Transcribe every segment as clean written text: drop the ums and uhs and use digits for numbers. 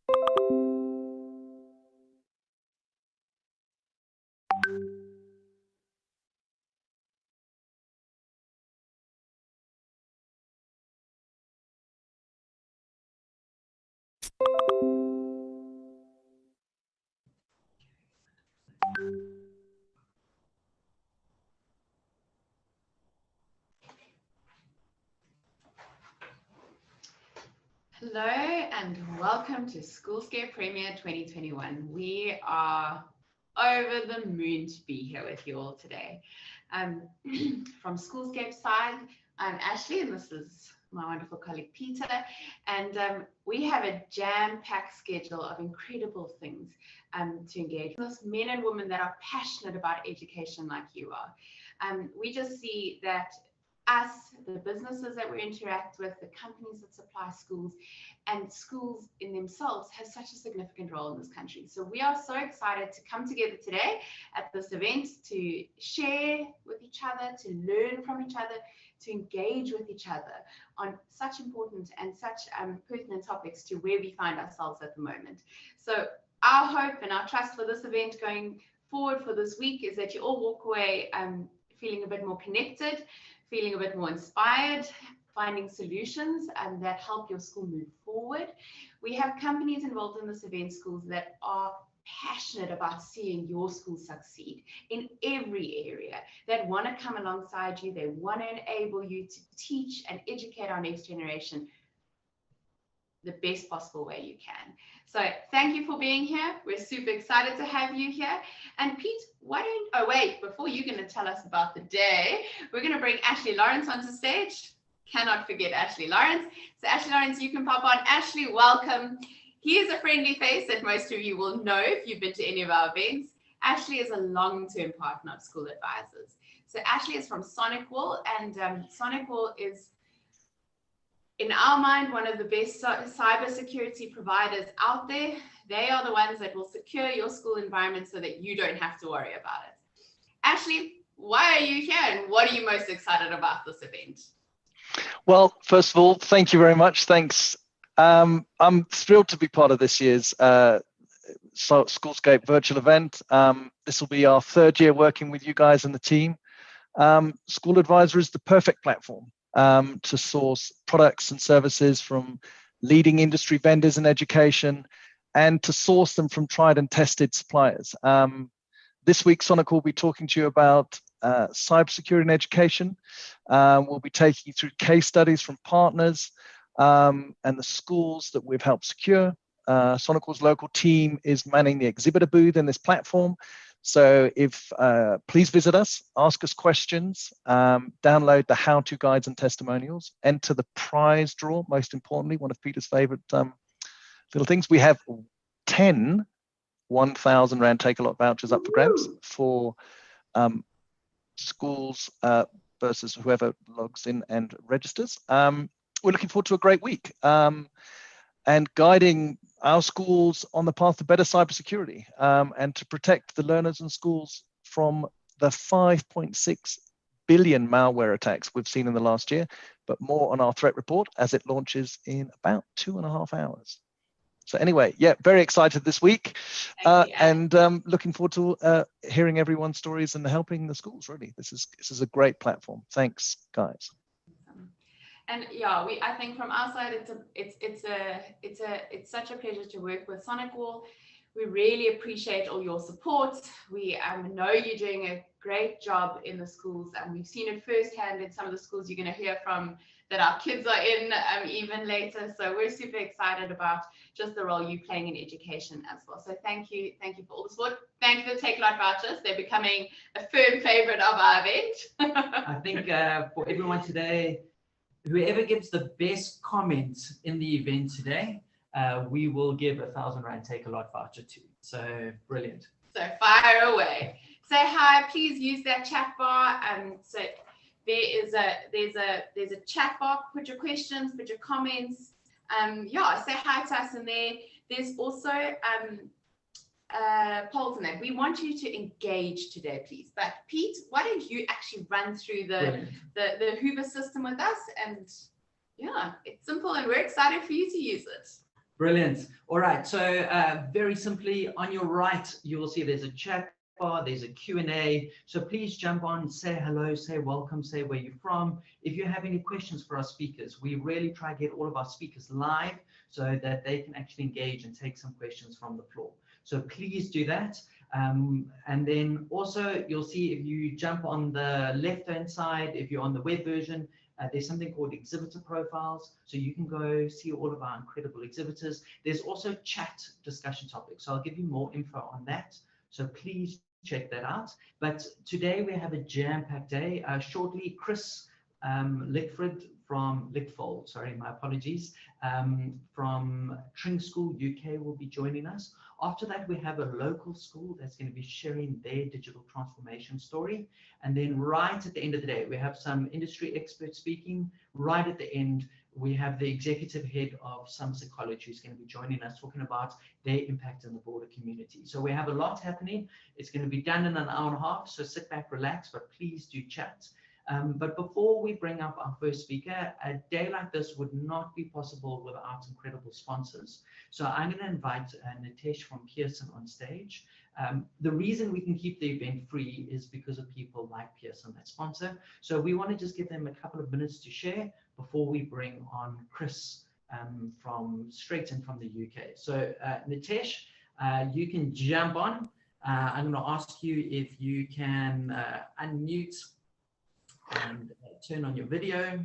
Hello and welcome to Schoolscape Premier 2021. We are over the moon to be here with you all today. From Schoolscape side, I'm Ashley and this is my wonderful colleague Peter, and we have a jam-packed schedule of incredible things to engage with men and women that are passionate about education like you are. We just see that us, the businesses that we interact with, the companies that supply schools, and schools in themselves have such a significant role in this country. So we are so excited to come together today at this event to share with each other, to learn from each other, to engage with each other on such important and such pertinent topics to where we find ourselves at the moment. So our hope and our trust for this event going forward for this week is that you all walk away feeling a bit more connected, feeling a bit more inspired, finding solutions that help your school move forward. We have companies involved in this event, schools that are passionate about seeing your school succeed in every area, that want to come alongside you, they want to enable you to teach and educate our next generation the best possible way you can. So thank you for being here. We're super excited to have you here. And Pete, oh wait, before you're going to tell us about the day, we're going to bring Ashley Lawrence onto stage. Cannot forget Ashley Lawrence. So Ashley Lawrence, you can pop on. Ashley, welcome. He is a friendly face that most of you will know if you've been to any of our events. Ashley is a long-term partner of School Advisors. So Ashley is from SonicWall, and SonicWall is, in our mind, one of the best cybersecurity providers out there. They are the ones that will secure your school environment so that you don't have to worry about it. Ashley, why are you here and what are you most excited about this event? Well, first of all, thank you very much. Thanks. I'm thrilled to be part of this year's Schoolscape virtual event. This will be our third year working with you guys and the team. School Advisor is the perfect platform to source products and services from leading industry vendors in education and to source them from tried and tested suppliers. This week, Sonic will be talking to you about cybersecurity in education. We'll be taking you through case studies from partners and the schools that we've helped secure. Sonical's local team is manning the exhibitor booth in this platform. So if please visit us, ask us questions, download the how-to guides and testimonials, enter the prize draw, most importantly, one of Peter's favorite little things. We have 10 1,000 Rand Take-A-Lot vouchers up for grabs for schools versus whoever logs in and registers. We're looking forward to a great week and guiding our schools on the path to better cybersecurity and to protect the learners and schools from the 5.6 billion malware attacks we've seen in the last year, but more on our threat report as it launches in about 2.5 hours. So anyway, yeah, very excited this week and looking forward to hearing everyone's stories and helping the schools, really. This is a great platform. Thanks, guys. And yeah, I think from our side, it's such a pleasure to work with SonicWall. We really appreciate all your support. We know you're doing a great job in the schools, and we've seen it firsthand in some of the schools you're going to hear from that our kids are in even later. So we're super excited about just the role you're playing in education as well. So thank you for all the support. Thank you for the Take-A-Lot vouchers. They're becoming a firm favorite of our event. I think for everyone today, whoever gives the best comments in the event today, we will give 1,000 Rand Take-A-Lot voucher to. So brilliant. So fire away. Say hi. Please use that chat bar. So there's a chat bar. Put your questions. Put your comments. Yeah. Say hi to us in there. There's also polls in there. We want you to engage today, please. But Pete, why don't you actually run through the Hoover system with us? And yeah, it's simple, and we're excited for you to use it. Brilliant. All right. So very simply, on your right, you will see there's a chat bar, there's a Q&A. So please jump on, say hello, say welcome, say where you're from. If you have any questions for our speakers, we really try to get all of our speakers live so that they can actually engage and take some questions from the floor. So please do that. And then also you'll see if you jump on the left-hand side, if you're on the web version, there's something called exhibitor profiles, so you can go see all of our incredible exhibitors. There's also chat discussion topics, so I'll give you more info on that. So please check that out. But today we have a jam-packed day. Shortly, Chris Lickfold from Lickfold, sorry, my apologies, from Tring School UK will be joining us. After that, we have a local school that's going to be sharing their digital transformation story. And then right at the end of the day, we have some industry experts speaking. Right at the end, we have the executive head of some psychology who's going to be joining us, talking about their impact in the broader community. So we have a lot happening. It's going to be done in an hour and a half. So sit back, relax, but please do chat. But before we bring up our first speaker, a day like this would not be possible without incredible sponsors. So I'm going to invite Nitesh from Pearson on stage. The reason we can keep the event free is because of people like Pearson that sponsor. So we want to just give them a couple of minutes to share before we bring on Chris straight in from the UK. So Nitesh, you can jump on. I'm going to ask you if you can unmute and turn on your video.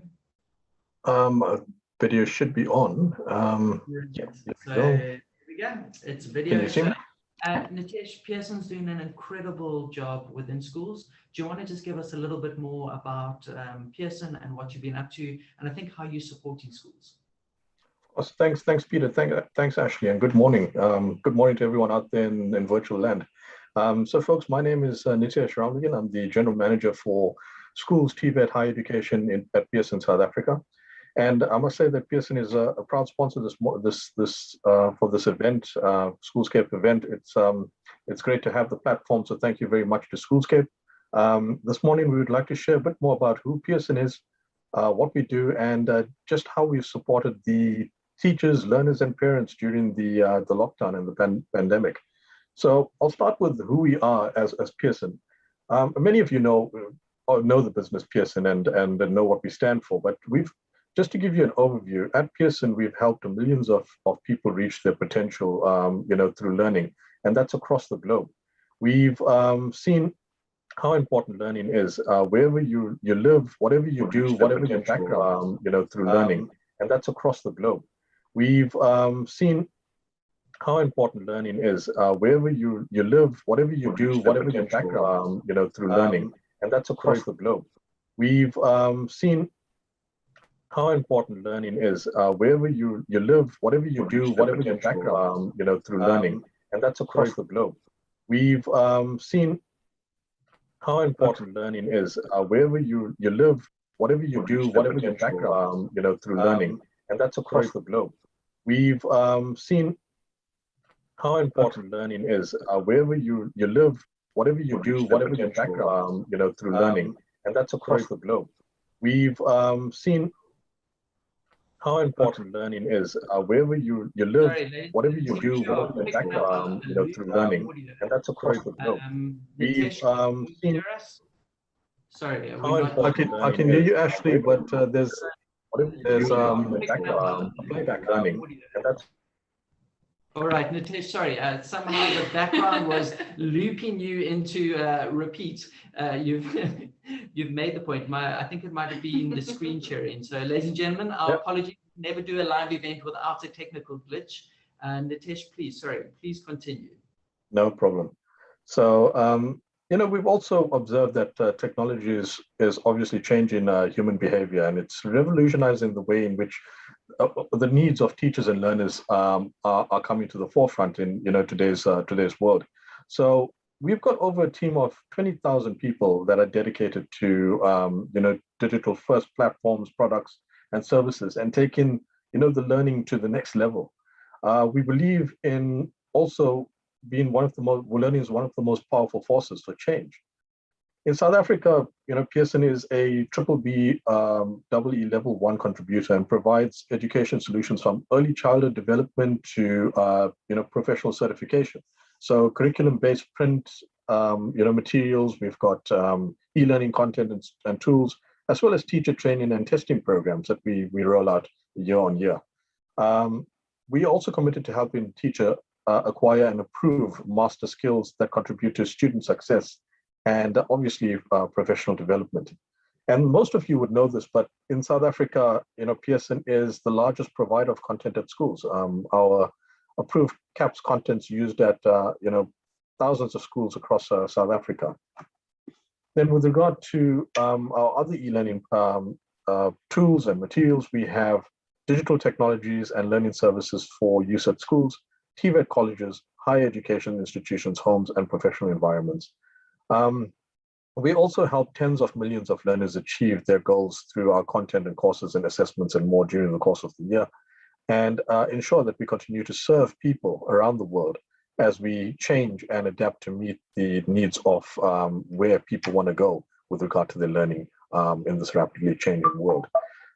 Video should be on. So here we go. It's video. Can you see me? Nitesh, Pearson's doing an incredible job within schools. Do you want to just give us a little bit more about Pearson and what you've been up to, and I think how you're supporting schools? Thanks, Peter. Thanks, Ashley, and good morning. Good morning to everyone out there in virtual land. So, folks, my name is Nitesh Ramligan. I'm the General Manager for Schools, TVET, Higher Education at Pearson, South Africa. And I must say that Pearson is a proud sponsor for this event, Schoolscape event. It's great to have the platform, so thank you very much to Schoolscape. This morning we would like to share a bit more about who Pearson is, what we do, and just how we've supported the teachers, learners, and parents during the lockdown and the pandemic. So I'll start with who we are as Pearson. Many of you know the business Pearson and know what we stand for, but just to give you an overview, at Pearson, we've helped millions of people reach their potential, through learning, and that's across the globe. We've seen how important learning is wherever you live, whatever you do, whatever your background, through learning, and that's across the globe. We've seen how important learning is wherever you live, whatever you do, whatever your background, through learning, and that's across the globe. We've seen how important learning is wherever you live, whatever you do, whatever your background, through learning, and that's across the globe. We've seen how important learning is wherever you live, whatever you do, whatever your background, through learning, and that's across the globe. We've seen how important learning is wherever you live, whatever you do, whatever your background, through learning, and that's across the globe. We've seen how important learning is wherever you live, whatever you do, whatever your background, through learning, and that's across the globe. We've seen. Sorry, I can hear you, Ashley, but there's playback learning, and that's. All right, Nitesh, sorry, somehow the background was looping you into repeat. You've made the point. I think it might have been the screen sharing. So, ladies and gentlemen, our apologies. Never do a live event without a technical glitch. Nitesh, please continue. No problem. So, we've also observed that technology is obviously changing human behavior, and it's revolutionizing the way in which the needs of teachers and learners are coming to the forefront in today's world. So we've got over a team of 20,000 people that are dedicated to digital first platforms, products, and services, and taking the learning to the next level. We believe in also being learning is one of the most powerful forces for change. In South Africa, Pearson is a triple B EE level 1 contributor and provides education solutions from early childhood development to professional certification. So curriculum-based print, materials. We've got e-learning content and tools, as well as teacher training and testing programs that we roll out year on year. We also committed to helping teacher acquire and improve master skills that contribute to student success and obviously professional development. And most of you would know this, but in South Africa, Pearson is the largest provider of content at schools. Our approved CAPS content's used at thousands of schools across South Africa. Then with regard to our other e-learning tools and materials, we have digital technologies and learning services for use at schools, TVET colleges, higher education institutions, homes, and professional environments. We also help tens of millions of learners achieve their goals through our content and courses and assessments and more during the course of the year, and ensure that we continue to serve people around the world as we change and adapt to meet the needs of where people want to go with regard to their learning in this rapidly changing world.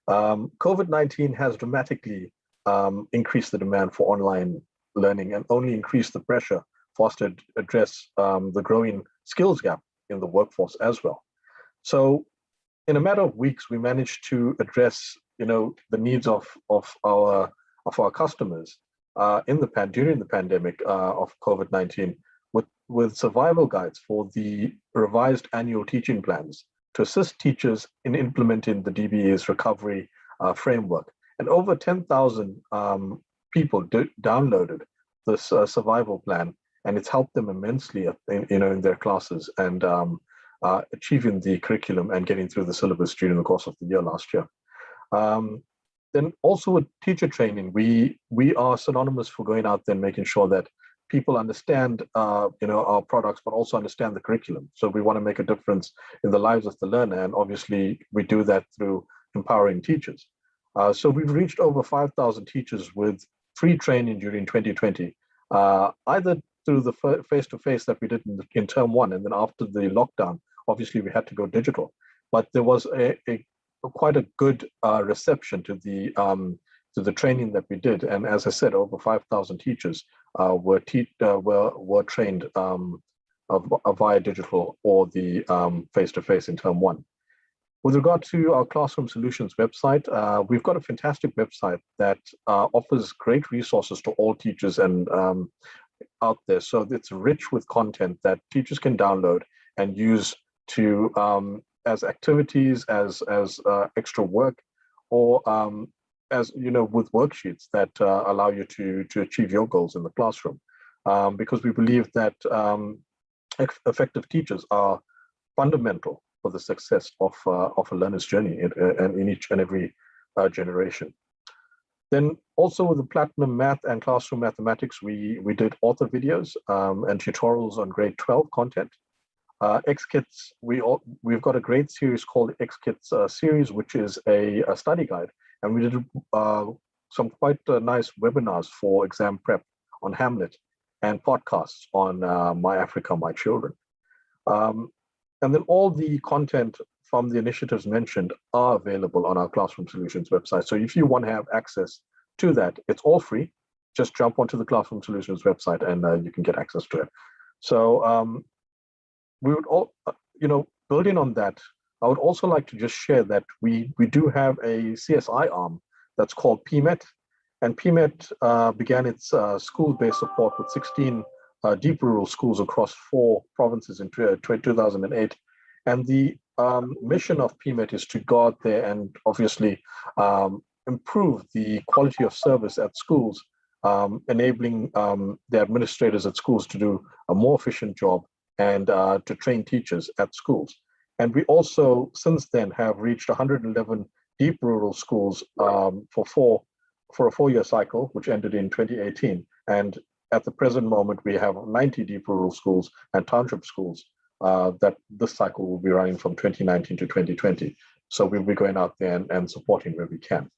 COVID-19 has dramatically increased the demand for online learning and only increased the pressure for us to address the growing skills gap in the workforce as well. So in a matter of weeks, we managed to address the needs of our customers during the pandemic of COVID-19 with survival guides for the revised annual teaching plans to assist teachers in implementing the DBA's recovery framework. And over 10,000 people downloaded this survival plan, and it's helped them immensely in their classes and achieving the curriculum and getting through the syllabus during the course of the year last year. Then also with teacher training, we are synonymous for going out there and making sure that people understand our products, but also understand the curriculum. So we want to make a difference in the lives of the learner, and obviously we do that through empowering teachers. So we've reached over 5,000 teachers with free training during 2020, either through the face-to-face that we did in term 1, and then after the lockdown, obviously we had to go digital. But there was quite a good reception to the training that we did, and as I said, over 5,000 teachers were trained via digital or the face-to-face in term 1. With regard to our Classroom Solutions website, we've got a fantastic website that offers great resources to all teachers and out there. So it's rich with content that teachers can download and use to as activities, as extra work, or as with worksheets that allow you to achieve your goals in the classroom. Because we believe that effective teachers are fundamental for the success of a learner's journey in each and every generation. Then also with the Platinum Math and Classroom Mathematics, we did author videos and tutorials on grade 12 content. XKits, we've got a great series called XKits series, which is a study guide. And we did some quite nice webinars for exam prep on Hamlet and podcasts on My Africa, My Children. And then all the content from the initiatives mentioned are available on our Classroom Solutions website. So if you want to have access to that, it's all free. Just jump onto the Classroom Solutions website and you can get access to it. So we would all, building on that, I would also like to just share that we do have a CSI arm that's called PMET. And PMET began its school-based support with 16 deep rural schools across 4 provinces in 2008. And the mission of PMET is to go out there and obviously improve the quality of service at schools, enabling the administrators at schools to do a more efficient job and to train teachers at schools. And we also, since then, have reached 111 deep rural schools for a 4-year cycle, which ended in 2018. And at the present moment, we have 90 deep rural schools and township schools that this cycle will be running from 2019 to 2020. So we'll be going out there and supporting where we can.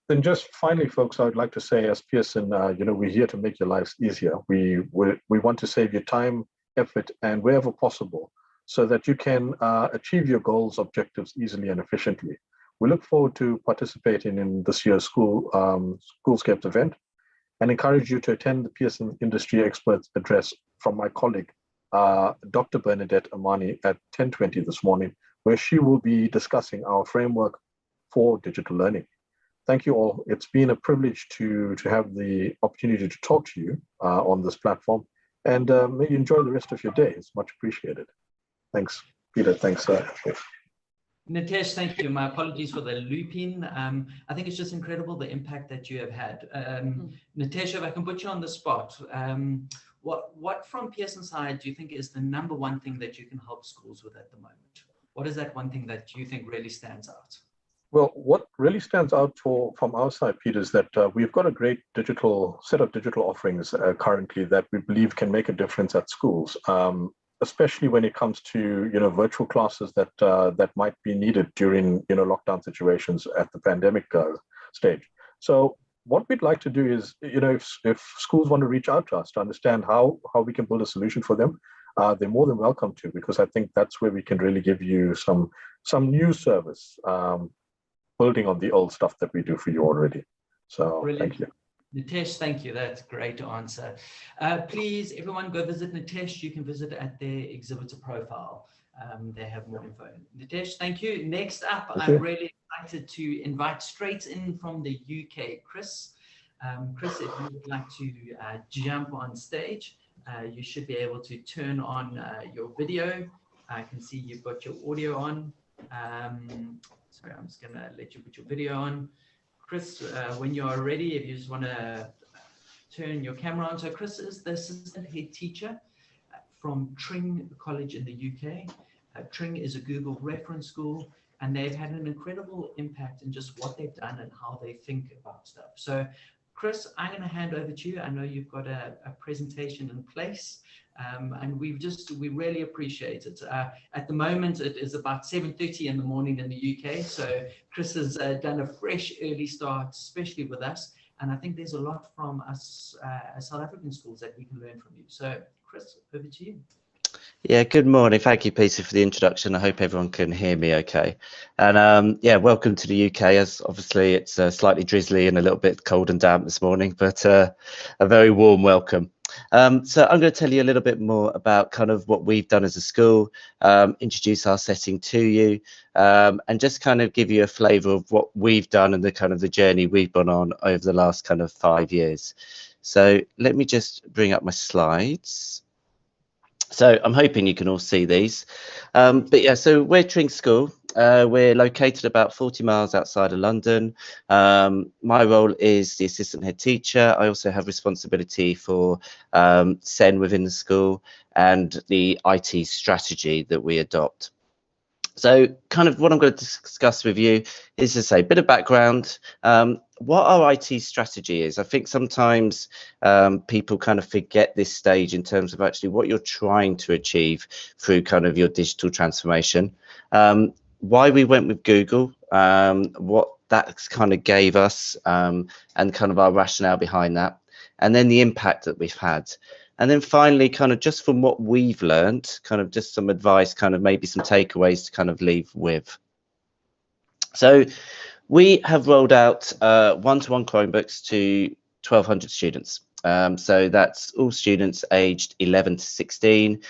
Then just finally, folks, I would like to say as Pearson, we're here to make your lives easier. We want to save you time, effort, and wherever possible, so that you can achieve your goals, objectives easily and efficiently. We look forward to participating in this year's Schoolscape event and encourage you to attend the Pearson Industry Experts Address from my colleague, Dr. Bernadette Amani, at 10:20 this morning, where she will be discussing our framework for digital learning. Thank you all. It's been a privilege to have the opportunity to talk to you on this platform, and may you enjoy the rest of your day. It's much appreciated. Thanks, Peter. Thanks, Ashley. Nitesh, thank you. My apologies for the looping. I think it's just incredible the impact that you have had. Nitesh, if I can put you on the spot, what from Pearson's side do you think is the #1 thing that you can help schools with at the moment? What is that one thing that you think really stands out? Well, what really stands out from our side, Peter, is that we've got a great set of digital offerings currently that we believe can make a difference at schools, especially when it comes to virtual classes that might be needed during lockdown situations at the pandemic stage. So what we'd like to do is, if schools want to reach out to us to understand how we can build a solution for them, they're more than welcome to, because I think that's where we can really give you some new service, building on the old stuff that we do for you already. So brilliant. Thank you. Nitesh, thank you. That's a great answer. Please, everyone, go visit Nitesh. You can visit at their exhibitor profile. They have more info. Nitesh, thank you. Next up, I'm really excited to invite straight in from the UK, Chris. Chris, if you would like to jump on stage, you should be able to turn on your video. I can see you've got your audio on. Sorry, I'm just going to let you put your video on. Chris, when you are ready, if you just want to turn your camera on. So Chris is the assistant head teacher from Tring College in the UK. Tring is a Google reference school, and they've had an incredible impact in just what they've done and how they think about stuff. So Chris, I'm going to hand over to you. I know you've got a presentation in place, and we really appreciate it. At the moment, it is about 7:30 in the morning in the UK. So Chris has done a fresh early start, especially with us. And I think there's a lot from us as South African schools that we can learn from you. So Chris, over to you. Yeah, good morning. Thank you, Peter, for the introduction. I hope everyone can hear me okay. And yeah, welcome to the UK, as obviously it's slightly drizzly and a little bit cold and damp this morning, but a very warm welcome. So I'm going to tell you a little bit more about kind of what we've done as a school, introduce our setting to you, and just kind of give you a flavour of what we've done and the kind of the journey we've been on over the last kind of 5 years. So let me just bring up my slides. So I'm hoping you can all see these. But yeah, so we're Tring School. We're located about 40 miles outside of London. My role is the assistant head teacher. I also have responsibility for SEN within the school and the IT strategy that we adopt. So kind of what I'm going to discuss with you is to say a bit of background, what our IT strategy is. I think sometimes people kind of forget this stage in terms of actually what you're trying to achieve through kind of your digital transformation. Why we went with Google, what that kind of gave us, and kind of our rationale behind that, and then the impact that we've had. And then finally, kind of just from what we've learned, kind of just some advice, kind of maybe some takeaways to kind of leave with. So we have rolled out one-to-one Chromebooks to 1,200 students. So that's all students aged 11 to 16.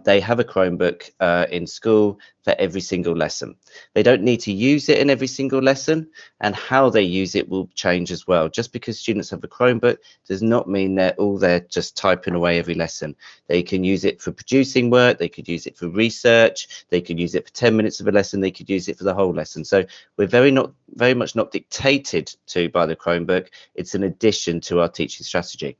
They have a Chromebook in school for every single lesson. They don't need to use it in every single lesson, and how they use it will change as well. Just because students have a Chromebook does not mean they're all there just typing away every lesson. They can use it for producing work, they could use it for research, they could use it for 10 minutes of a lesson, they could use it for the whole lesson. So we're very much not dictated to by the Chromebook. It's an addition to our teaching strategy.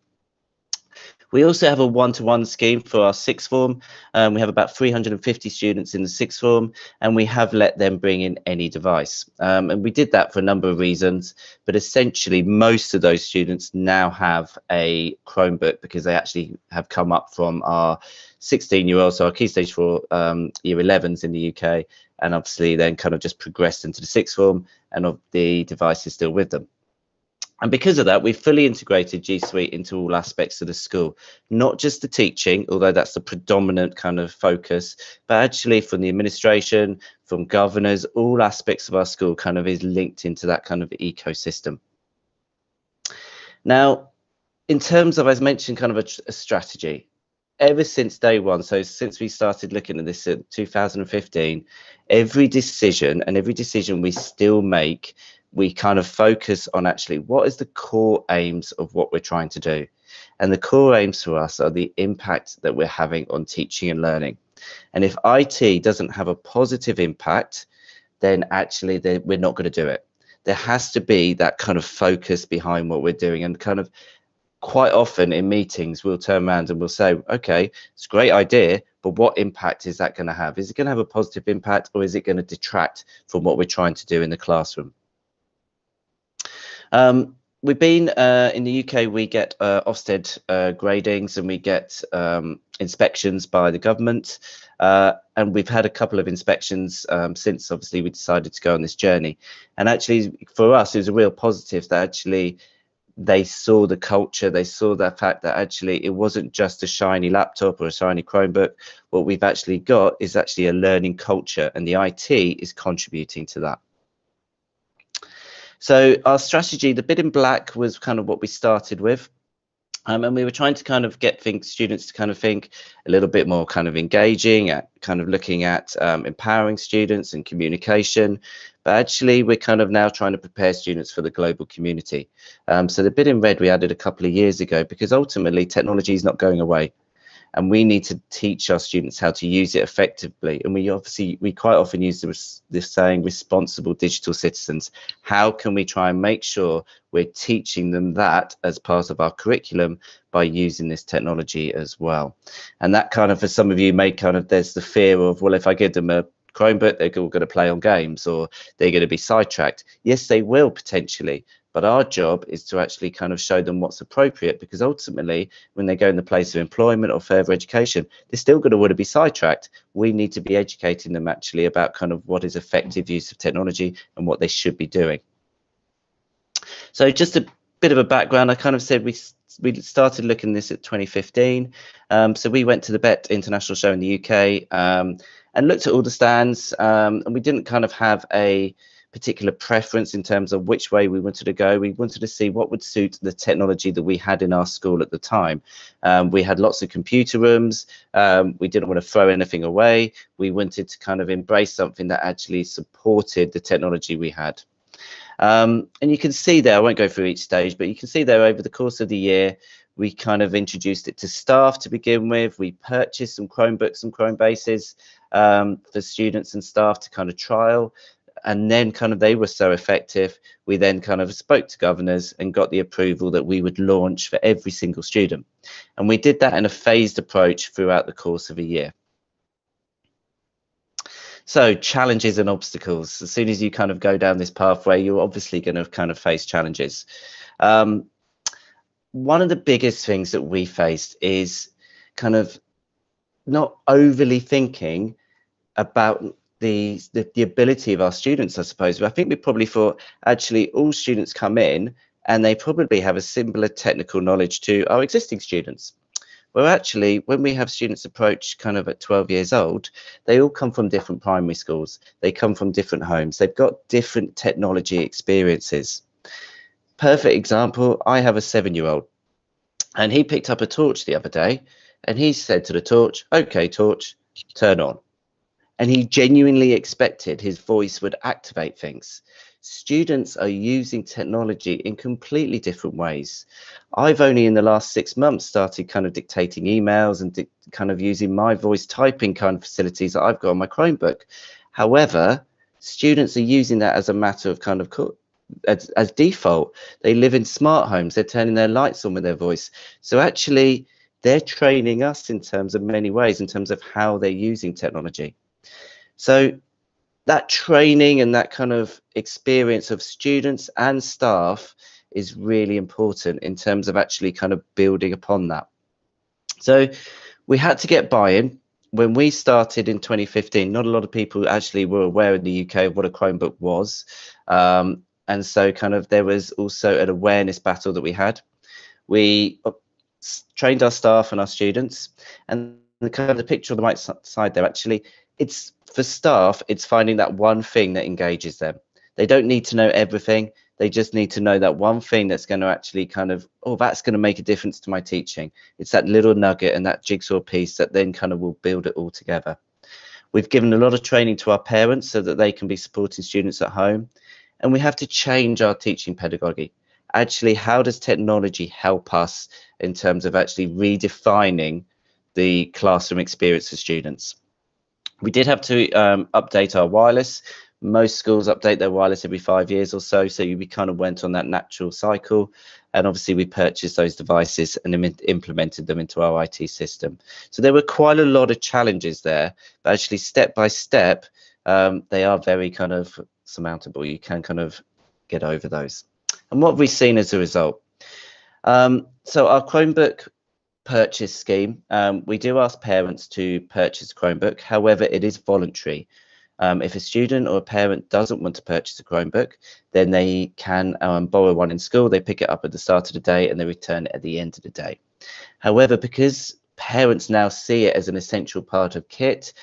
We also have a one-to-one scheme for our sixth form. We have about 350 students in the sixth form, and we have let them bring in any device. And we did that for a number of reasons, but essentially most of those students now have a Chromebook because they actually have come up from our 16-year-olds, so our Key Stage 4 Year 11s in the UK, and obviously then kind of just progressed into the sixth form, and the device is still with them. And because of that, we've fully integrated G Suite into all aspects of the school, not just the teaching, although that's the predominant kind of focus, but actually from the administration, from governors, all aspects of our school kind of is linked into that kind of ecosystem. Now, in terms of, as mentioned, kind of a strategy, ever since day one, so since we started looking at this in 2015, every decision we still make, we kind of focus on actually what is the core aims of what we're trying to do. And the core aims for us are the impact that we're having on teaching and learning. And if IT doesn't have a positive impact, then actually we're not going to do it. There has to be that kind of focus behind what we're doing, and kind of quite often in meetings, we'll turn around and we'll say, okay, it's a great idea, but what impact is that going to have? Is it going to have a positive impact, or is it going to detract from what we're trying to do in the classroom? We've been in the UK, we get Ofsted gradings, and we get inspections by the government. And we've had a couple of inspections since obviously we decided to go on this journey. And actually for us, it was a real positive that actually they saw the culture, they saw the fact that actually it wasn't just a shiny laptop or a shiny Chromebook. What we've actually got is actually a learning culture, and the IT is contributing to that. So our strategy, the bit in black, was kind of what we started with. And we were trying to kind of get students to kind of think a little bit more kind of engaging, at kind of looking at empowering students and communication. But actually, we're kind of now trying to prepare students for the global community. So the bit in red we added a couple of years ago, because ultimately technology is not going away. And we need to teach our students how to use it effectively. And we quite often use this saying, responsible digital citizens. How can we try and make sure we're teaching them that as part of our curriculum by using this technology as well? And that kind of, for some of you, may kind of, there's the fear of, well, if I give them a Chromebook, they're all going to play on games, or they're going to be sidetracked. Yes, they will potentially. But our job is to actually kind of show them what's appropriate, because ultimately, when they go in the place of employment or further education, they're still going to want to be sidetracked. We need to be educating them actually about kind of what is effective use of technology and what they should be doing. So just a bit of a background, I kind of said we started looking at this at 2015. So we went to the BET International Show in the UK and looked at all the stands, and we didn't kind of have a particular preference in terms of which way we wanted to go. We wanted to see what would suit the technology that we had in our school at the time. We had lots of computer rooms. We didn't want to throw anything away. We wanted to kind of embrace something that actually supported the technology we had. And you can see there, I won't go through each stage, but you can see there over the course of the year, we kind of introduced it to staff to begin with. We purchased some Chromebooks and Chromebases for students and staff to kind of trial. And then kind of they were so effective, we then kind of spoke to governors and got the approval that we would launch for every single student. And we did that in a phased approach throughout the course of a year. So challenges and obstacles. As soon as you kind of go down this pathway, you're obviously going to kind of face challenges. One of the biggest things that we faced is kind of not overly thinking about the ability of our students, I suppose. But I think we probably thought actually all students come in and they probably have a similar technical knowledge to our existing students. Well, actually, when we have students approach kind of at 12 years old, they all come from different primary schools. They come from different homes. They've got different technology experiences. Perfect example, I have a 7-year-old and he picked up a torch the other day and he said to the torch, okay, torch, turn on. And he genuinely expected his voice would activate things. Students are using technology in completely different ways. I've only in the last 6 months started kind of dictating emails and kind of using my voice typing kind of facilities that I've got on my Chromebook. However, students are using that as a matter of kind of as default. They live in smart homes. They're turning their lights on with their voice. So actually, they're training us in terms of many ways, in terms of how they're using technology. So that training and that kind of experience of students and staff is really important in terms of actually kind of building upon that. So we had to get buy-in. When we started in 2015, not a lot of people actually were aware in the UK of what a Chromebook was. And so kind of there was also an awareness battle that we had. We trained our staff and our students, and the kind of the picture on the right side there, actually, it's for staff, it's finding that one thing that engages them. They don't need to know everything. They just need to know that one thing that's going to actually kind of, oh, that's going to make a difference to my teaching. It's that little nugget and that jigsaw piece that then kind of will build it all together. We've given a lot of training to our parents so that they can be supporting students at home. And we have to change our teaching pedagogy. Actually, how does technology help us in terms of actually redefining the classroom experience for students? We did have to update our wireless. Most schools update their wireless every 5 years or so, so we kind of went on that natural cycle. And obviously we purchased those devices and implemented them into our IT system. So there were quite a lot of challenges there, but actually step by step, they are very kind of surmountable. You can kind of get over those. And what have we seen as a result? So our Chromebook purchase scheme, we do ask parents to purchase a Chromebook. However, it is voluntary. If a student or a parent doesn't want to purchase a Chromebook, then they can borrow one in school. They pick it up at the start of the day and they return it at the end of the day. However, because parents now see it as an essential part of kit,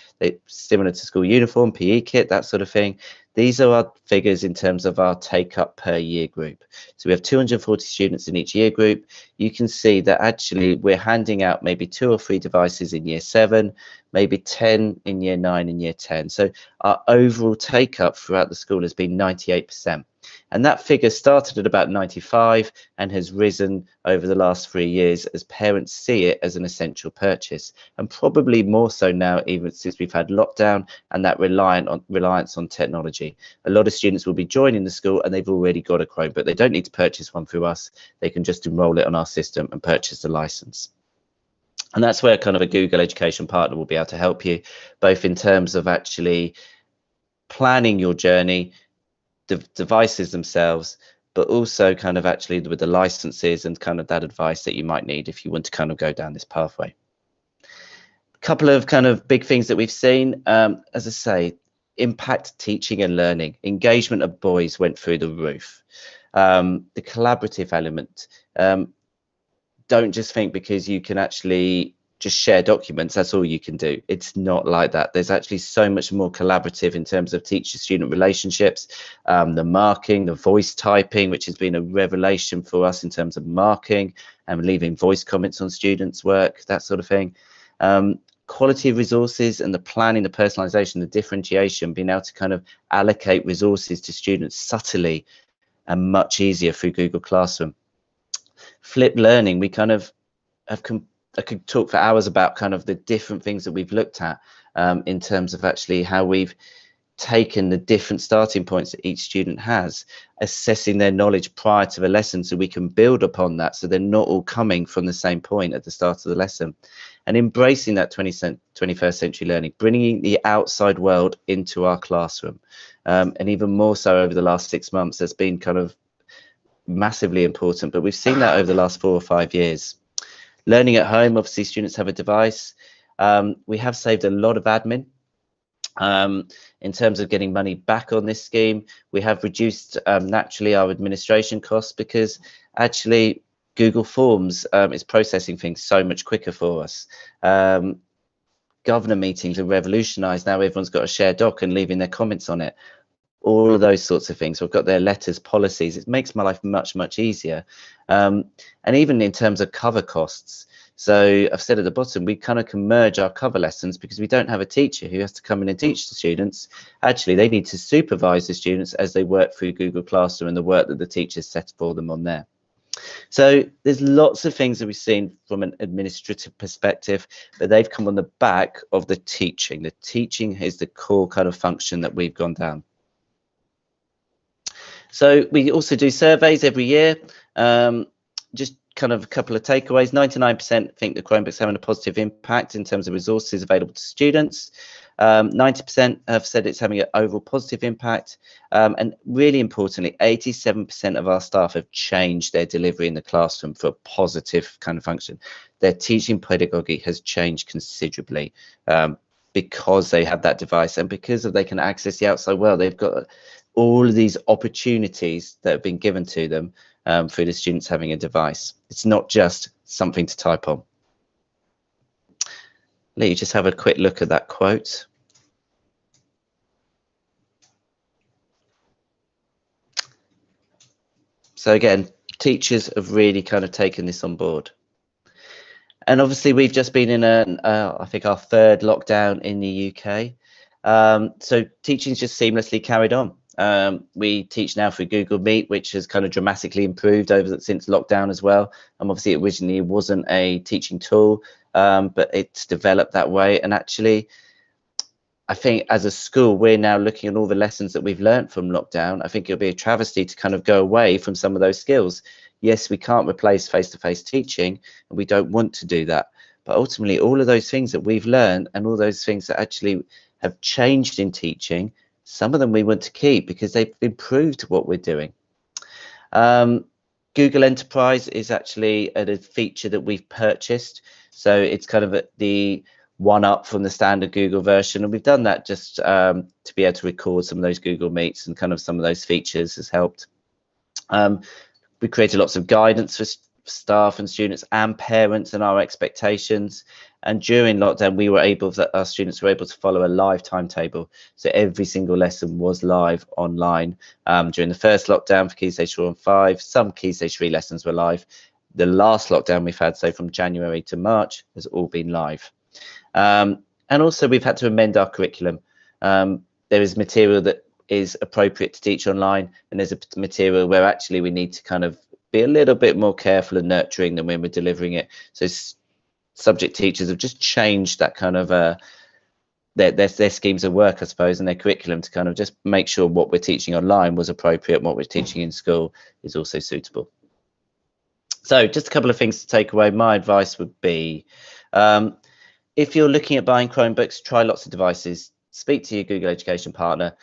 similar to school uniform, PE kit, that sort of thing, these are our figures in terms of our take up per year group. So we have 240 students in each year group. You can see that actually we're handing out maybe 2 or 3 devices in year 7, maybe 10 in year 9 and year 10. So our overall take up throughout the school has been 98%. And that figure started at about 95 and has risen over the last 3 years as parents see it as an essential purchase, and probably more so now, even since we've had lockdown and that reliance on technology. A lot of students will be joining the school and they've already got a Chromebook. They don't need to purchase one through us. They can just enroll it on our system and purchase the license. And that's where kind of a Google Education Partner will be able to help you, both in terms of actually planning your journey, the devices themselves, but also kind of actually with the licenses and kind of that advice that you might need if you want to kind of go down this pathway. A couple of kind of big things that we've seen, as I say, impact teaching and learning. Engagement of boys went through the roof. The collaborative element, don't just think because you can actually just share documents, that's all you can do. It's not like that. There's actually so much more collaborative in terms of teacher-student relationships, the marking, the voice typing, which has been a revelation for us in terms of marking and leaving voice comments on students' work, that sort of thing. Quality of resources and the planning, the personalization, the differentiation, being able to kind of allocate resources to students subtly and much easier through Google Classroom. Flipped learning, we kind of have I could talk for hours about kind of the different things that we've looked at in terms of actually how we've taken the different starting points that each student has, assessing their knowledge prior to the lesson so we can build upon that so they're not all coming from the same point at the start of the lesson, and embracing that 21st century learning, bringing the outside world into our classroom, and even more so over the last 6 months has been kind of massively important, but we've seen that over the last 4 or 5 years. Learning at home, obviously students have a device. We have saved a lot of admin in terms of getting money back on this scheme. We have reduced naturally our administration costs because actually Google Forms is processing things so much quicker for us. Governor meetings are revolutionized. Now everyone's got a shared doc and leaving their comments on it. All of those sorts of things. We've got their letters, policies. It makes my life much, much easier. And even in terms of cover costs. So I've said at the bottom, we kind of can merge our cover lessons because we don't have a teacher who has to come in and teach the students. Actually, they need to supervise the students as they work through Google Classroom and the work that the teachers set for them on there. So there's lots of things that we've seen from an administrative perspective, but they've come on the back of the teaching. The teaching is the core kind of function that we've gone down. So we also do surveys every year. Just kind of a couple of takeaways. 99% think the Chromebook's having a positive impact in terms of resources available to students. 90% have said it's having an overall positive impact. And really importantly, 87% of our staff have changed their delivery in the classroom for a positive kind of function. Their teaching pedagogy has changed considerably because they have that device and because they can access the outside world. They've got all of these opportunities that have been given to them through the students having a device. It's not just something to type on. Let you just have a quick look at that quote. So again, teachers have really kind of taken this on board. And obviously we've just been in I think our 3rd lockdown in the UK. So teaching's just seamlessly carried on. We teach now through Google Meet, which has kind of dramatically improved since lockdown as well. Obviously it originally wasn't a teaching tool, but it's developed that way. And actually, I think as a school, we're now looking at all the lessons that we've learned from lockdown. I think it'll be a travesty to kind of go away from some of those skills. Yes, we can't replace face-to-face teaching, and we don't want to do that. But ultimately, all of those things that we've learned and all those things that actually have changed in teaching, some of them we want to keep because they've improved what we're doing. Google Enterprise is actually a feature that we've purchased. So it's kind of the one up from the standard Google version. And we've done that just to be able to record some of those Google Meets, and kind of some of those features has helped. We created lots of guidance for staff and students and parents and our expectations. And during lockdown, our students were able to follow a live timetable. So every single lesson was live online. During the first lockdown for Key Stage 4 and 5, some Key Stage 3 lessons were live. The last lockdown we've had, so from January to March, has all been live. And also we've had to amend our curriculum. There is material that is appropriate to teach online, and there's a material where actually we need to kind of be a little bit more careful and nurturing than when we're delivering it. So subject teachers have just changed that kind of their schemes of work, I suppose, and their curriculum to kind of just make sure what we're teaching online was appropriate and what we're teaching in school is also suitable. So just a couple of things to take away. My advice would be, if you're looking at buying Chromebooks, try lots of devices. Speak to your Google Education partner,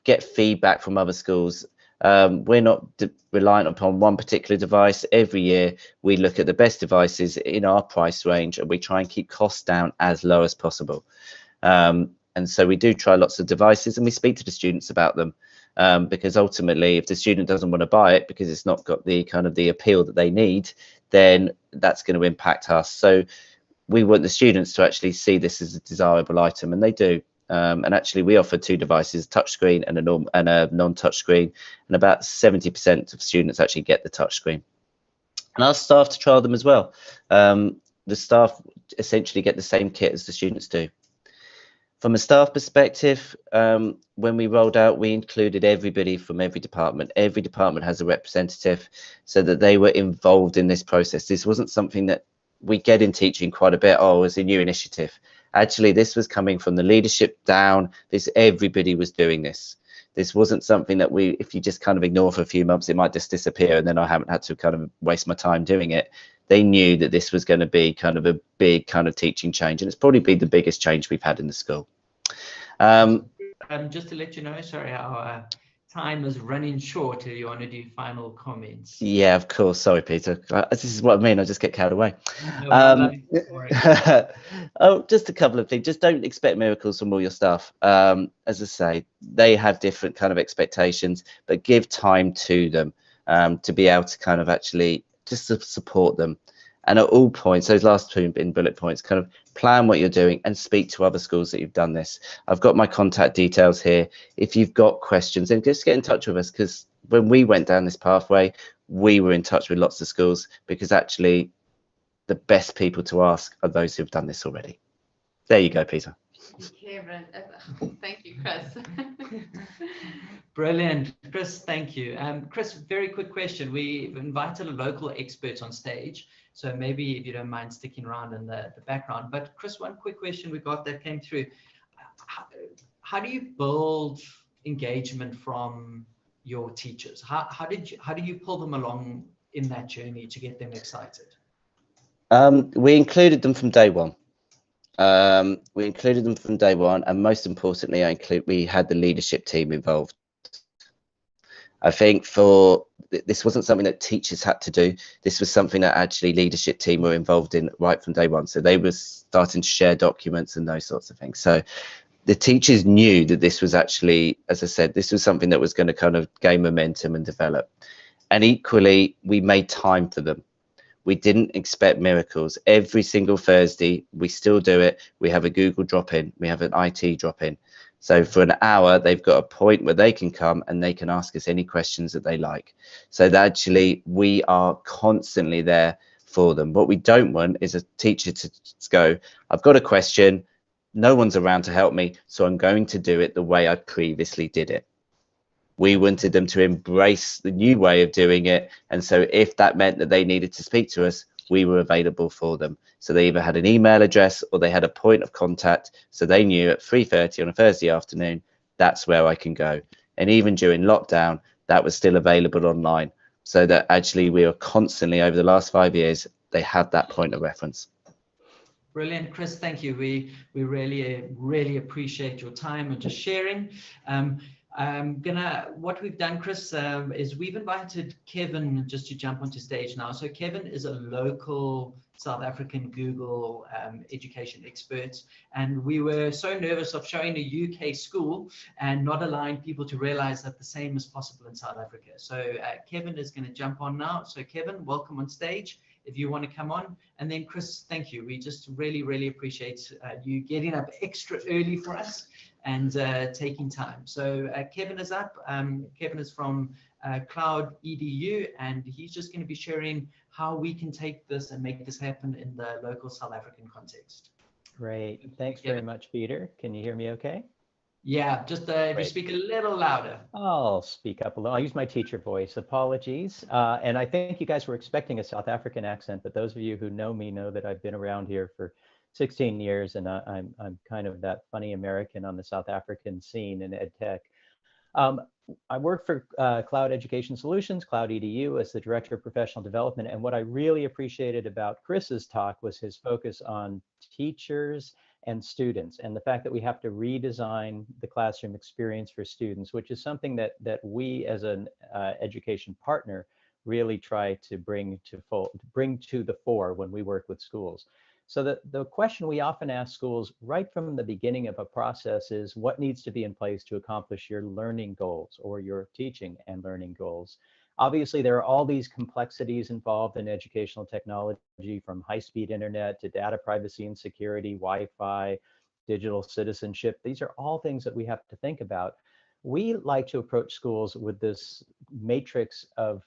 get feedback from other schools. We're not reliant upon one particular device. Every year we look at the best devices in our price range, and we try and keep costs down as low as possible. And so we do try lots of devices, and we speak to the students about them, because ultimately if the student doesn't want to buy it because it's not got the kind of the appeal that they need, then that's going to impact us. So we want the students to actually see this as a desirable item, and they do. And actually we offer 2 devices, touchscreen and a non-touch screen, and about 70% of students actually get the touchscreen. And our staff to trial them as well. The staff essentially get the same kit as the students do. From a staff perspective, when we rolled out, we included everybody from every department. Every department has a representative, so that they were involved in this process. This wasn't something that we get in teaching quite a bit. Oh, it's a new initiative. Actually, this was coming from the leadership down. Everybody was doing this. This wasn't something that if you just kind of ignore for a few months, it might just disappear, and then I haven't had to kind of waste my time doing it. They knew that this was going to be kind of a big kind of teaching change, and it's probably been the biggest change we've had in the school. Just to let you know, sorry, our time is running short. Do you want to do final comments? Yeah, of course. Sorry, Peter. This is what I mean. I just get carried away. Oh, just a couple of things. Just don't expect miracles from all your staff. As I say, they have different kind of expectations, but give time to them to be able to kind of actually just to support them. And at all points, those last 2 in bullet points, kind of plan what you're doing and speak to other schools that you've done this. I've got my contact details here. If you've got questions, then just get in touch with us, because when we went down this pathway, we were in touch with lots of schools, because actually the best people to ask are those who've done this already. There you go, Peter. Thank you, Chris. Brilliant. Chris, thank you. Chris, very quick question. We've invited a local expert on stage, so maybe if you don't mind sticking around in the background. But Chris, one quick question we got that came through. How do you build engagement from your teachers? How do you pull them along in that journey to get them excited? We included them from day one. And most importantly, we had the leadership team involved. I think this wasn't something that teachers had to do. This was something that actually leadership team were involved in right from day one. So they were starting to share documents and those sorts of things. So the teachers knew that this was actually, as I said, this was something that was going to kind of gain momentum and develop. And equally, we made time for them. We didn't expect miracles. Every single Thursday, we still do it. We have a Google drop-in. We have an IT drop-in. So for an hour, they've got a point where they can come and they can ask us any questions that they like. So that actually, we are constantly there for them. What we don't want is a teacher to go, I've got a question, no one's around to help me, so I'm going to do it the way I previously did it. We wanted them to embrace the new way of doing it. And so if that meant that they needed to speak to us, we were available for them. So they either had an email address or they had a point of contact. So they knew at 3:30 on a Thursday afternoon, that's where I can go. And even during lockdown, that was still available online. So that actually we are constantly, over the last 5 years, they had that point of reference. Brilliant, Chris. Thank you. We really appreciate your time and just sharing. What we've done, Chris, is we've invited Kevin just to jump onto stage now. So Kevin is a local South African Google education expert, and we were so nervous of showing a UK school and not allowing people to realize that the same is possible in South Africa. So Kevin is going to jump on now. So Kevin, welcome on stage if you want to come on. And then Chris, thank you. We just really appreciate you getting up extra early for us and taking time. So Kevin is up. Kevin is from Cloud EDU, and he's just going to be sharing how we can take this and make this happen in the local South African context. Great. Thanks very much, Peter. Can you hear me okay? Yeah, just if you speak a little louder. I'll speak up a little. I'll use my teacher voice. Apologies. And I think you guys were expecting a South African accent, but those of you who know me know that I've been around here for 16 years, and I'm kind of that funny American on the South African scene in EdTech. I work for Cloud Education Solutions, Cloud EDU, as the Director of Professional Development. And what I really appreciated about Chris's talk was his focus on teachers and students, and the fact that we have to redesign the classroom experience for students, which is something that we as an education partner really try to bring to the fore when we work with schools. So the question we often ask schools right from the beginning of a process is, what needs to be in place to accomplish your learning goals or your teaching and learning goals? Obviously, there are all these complexities involved in educational technology, from high-speed internet to data privacy and security, Wi-Fi, digital citizenship. These are all things that we have to think about. We like to approach schools with this matrix of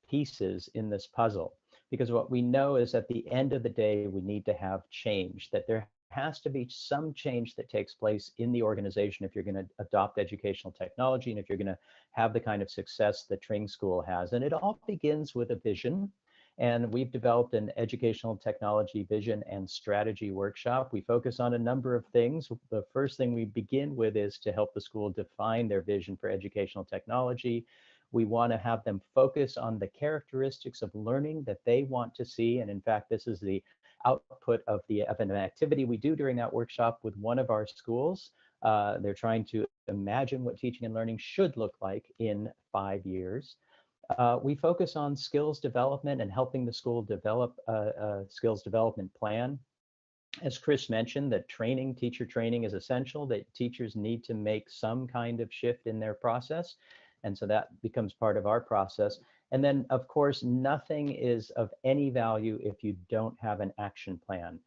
pieces in this puzzle, because what we know is at the end of the day, we need to have change, that there has to be some change that takes place in the organization if you're going to adopt educational technology and if you're going to have the kind of success that Tring School has. And it all begins with a vision. And we've developed an educational technology vision and strategy workshop. We focus on a number of things. The first thing we begin with is to help the school define their vision for educational technology. We want to have them focus on the characteristics of learning that they want to see. And in fact, this is the output of an activity we do during that workshop with one of our schools. They're trying to imagine what teaching and learning should look like in 5 years. We focus on skills development and helping the school develop a skills development plan. As Chris mentioned, that teacher training is essential, that teachers need to make some kind of shift in their process. And so that becomes part of our process. And then, of course, nothing is of any value if you don't have an action plan.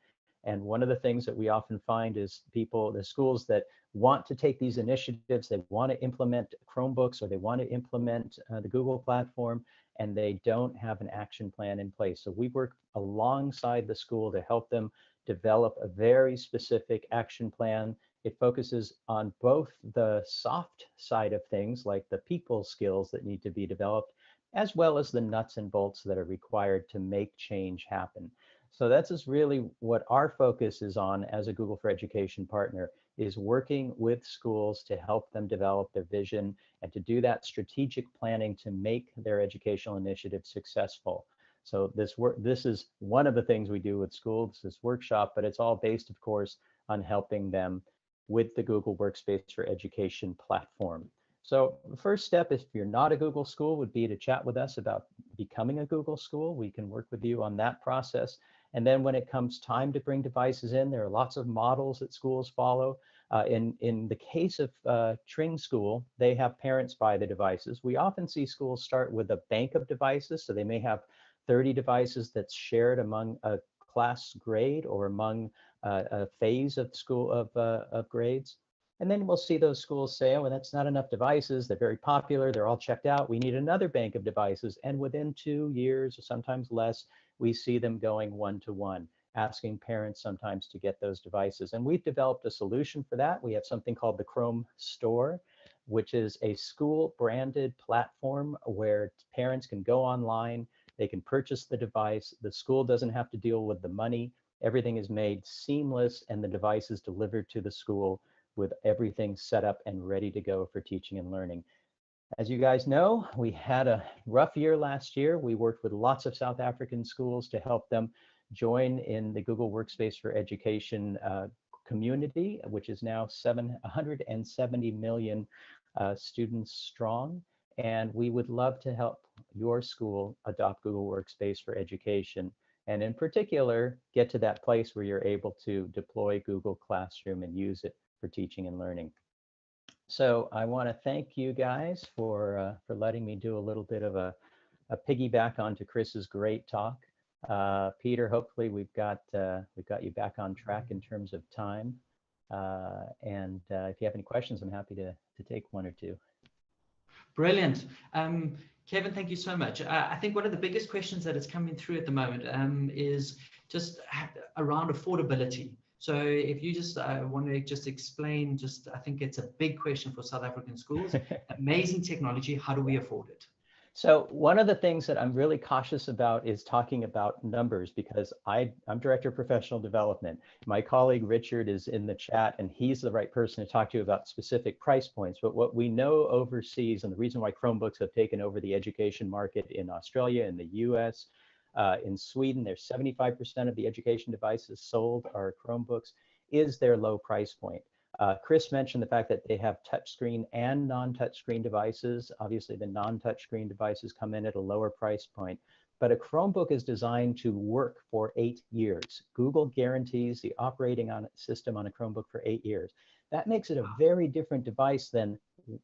And one of the things that we often find is the schools that want to take these initiatives, they want to implement Chromebooks or they want to implement the Google platform, and they don't have an action plan in place. So we work alongside the school to help them develop a very specific action plan. It focuses on both the soft side of things, like the people skills that need to be developed, as well as the nuts and bolts that are required to make change happen. So that's just really what our focus is on as a Google for Education partner, is working with schools to help them develop their vision and to do that strategic planning to make their educational initiative successful. So this is one of the things we do with schools, this workshop, but it's all based, of course, on helping them with the Google Workspace for Education platform. So the first step, if you're not a Google school, would be to chat with us about becoming a Google school. We can work with you on that process. And then when it comes time to bring devices in, there are lots of models that schools follow. In the case of Tring School, they have parents buy the devices. We often see schools start with a bank of devices, so they may have 30 devices that's shared among a class grade or among a phase of school of grades. And then we'll see those schools say, oh, well, that's not enough devices. They're very popular. They're all checked out. We need another bank of devices. And within 2 years or sometimes less, we see them going one-to-one, asking parents sometimes to get those devices. And we've developed a solution for that. We have something called the Chrome Store, which is a school branded platform where parents can go online, they can purchase the device. The school doesn't have to deal with the money. Everything is made seamless and the device is delivered to the school with everything set up and ready to go for teaching and learning. As you guys know, we had a rough year last year. We worked with lots of South African schools to help them join in the Google Workspace for Education community, which is now 170 million students strong. And we would love to help your school adopt Google Workspace for Education. And in particular, get to that place where you're able to deploy Google Classroom and use it for teaching and learning. So I want to thank you guys for letting me do a little bit of a piggyback onto Chris's great talk. Peter, hopefully we've got you back on track in terms of time. And if you have any questions, I'm happy to take one or two. Brilliant. Kevin, thank you so much. I think one of the biggest questions that is coming through at the moment is just around affordability. So if you just want to just explain, I think it's a big question for South African schools. Amazing technology, how do we afford it? So one of the things that I'm really cautious about is talking about numbers, because I'm Director of Professional Development. My colleague Richard is in the chat, and he's the right person to talk to you about specific price points. But what we know overseas, and the reason why Chromebooks have taken over the education market in Australia, in the US, in Sweden, there's 75% of the education devices sold are Chromebooks, is their low price point. Chris mentioned the fact that they have touchscreen and non-touchscreen devices. Obviously, the non-touchscreen devices come in at a lower price point, but a Chromebook is designed to work for 8 years. Google guarantees the operating system on a Chromebook for 8 years. That makes it a very different device than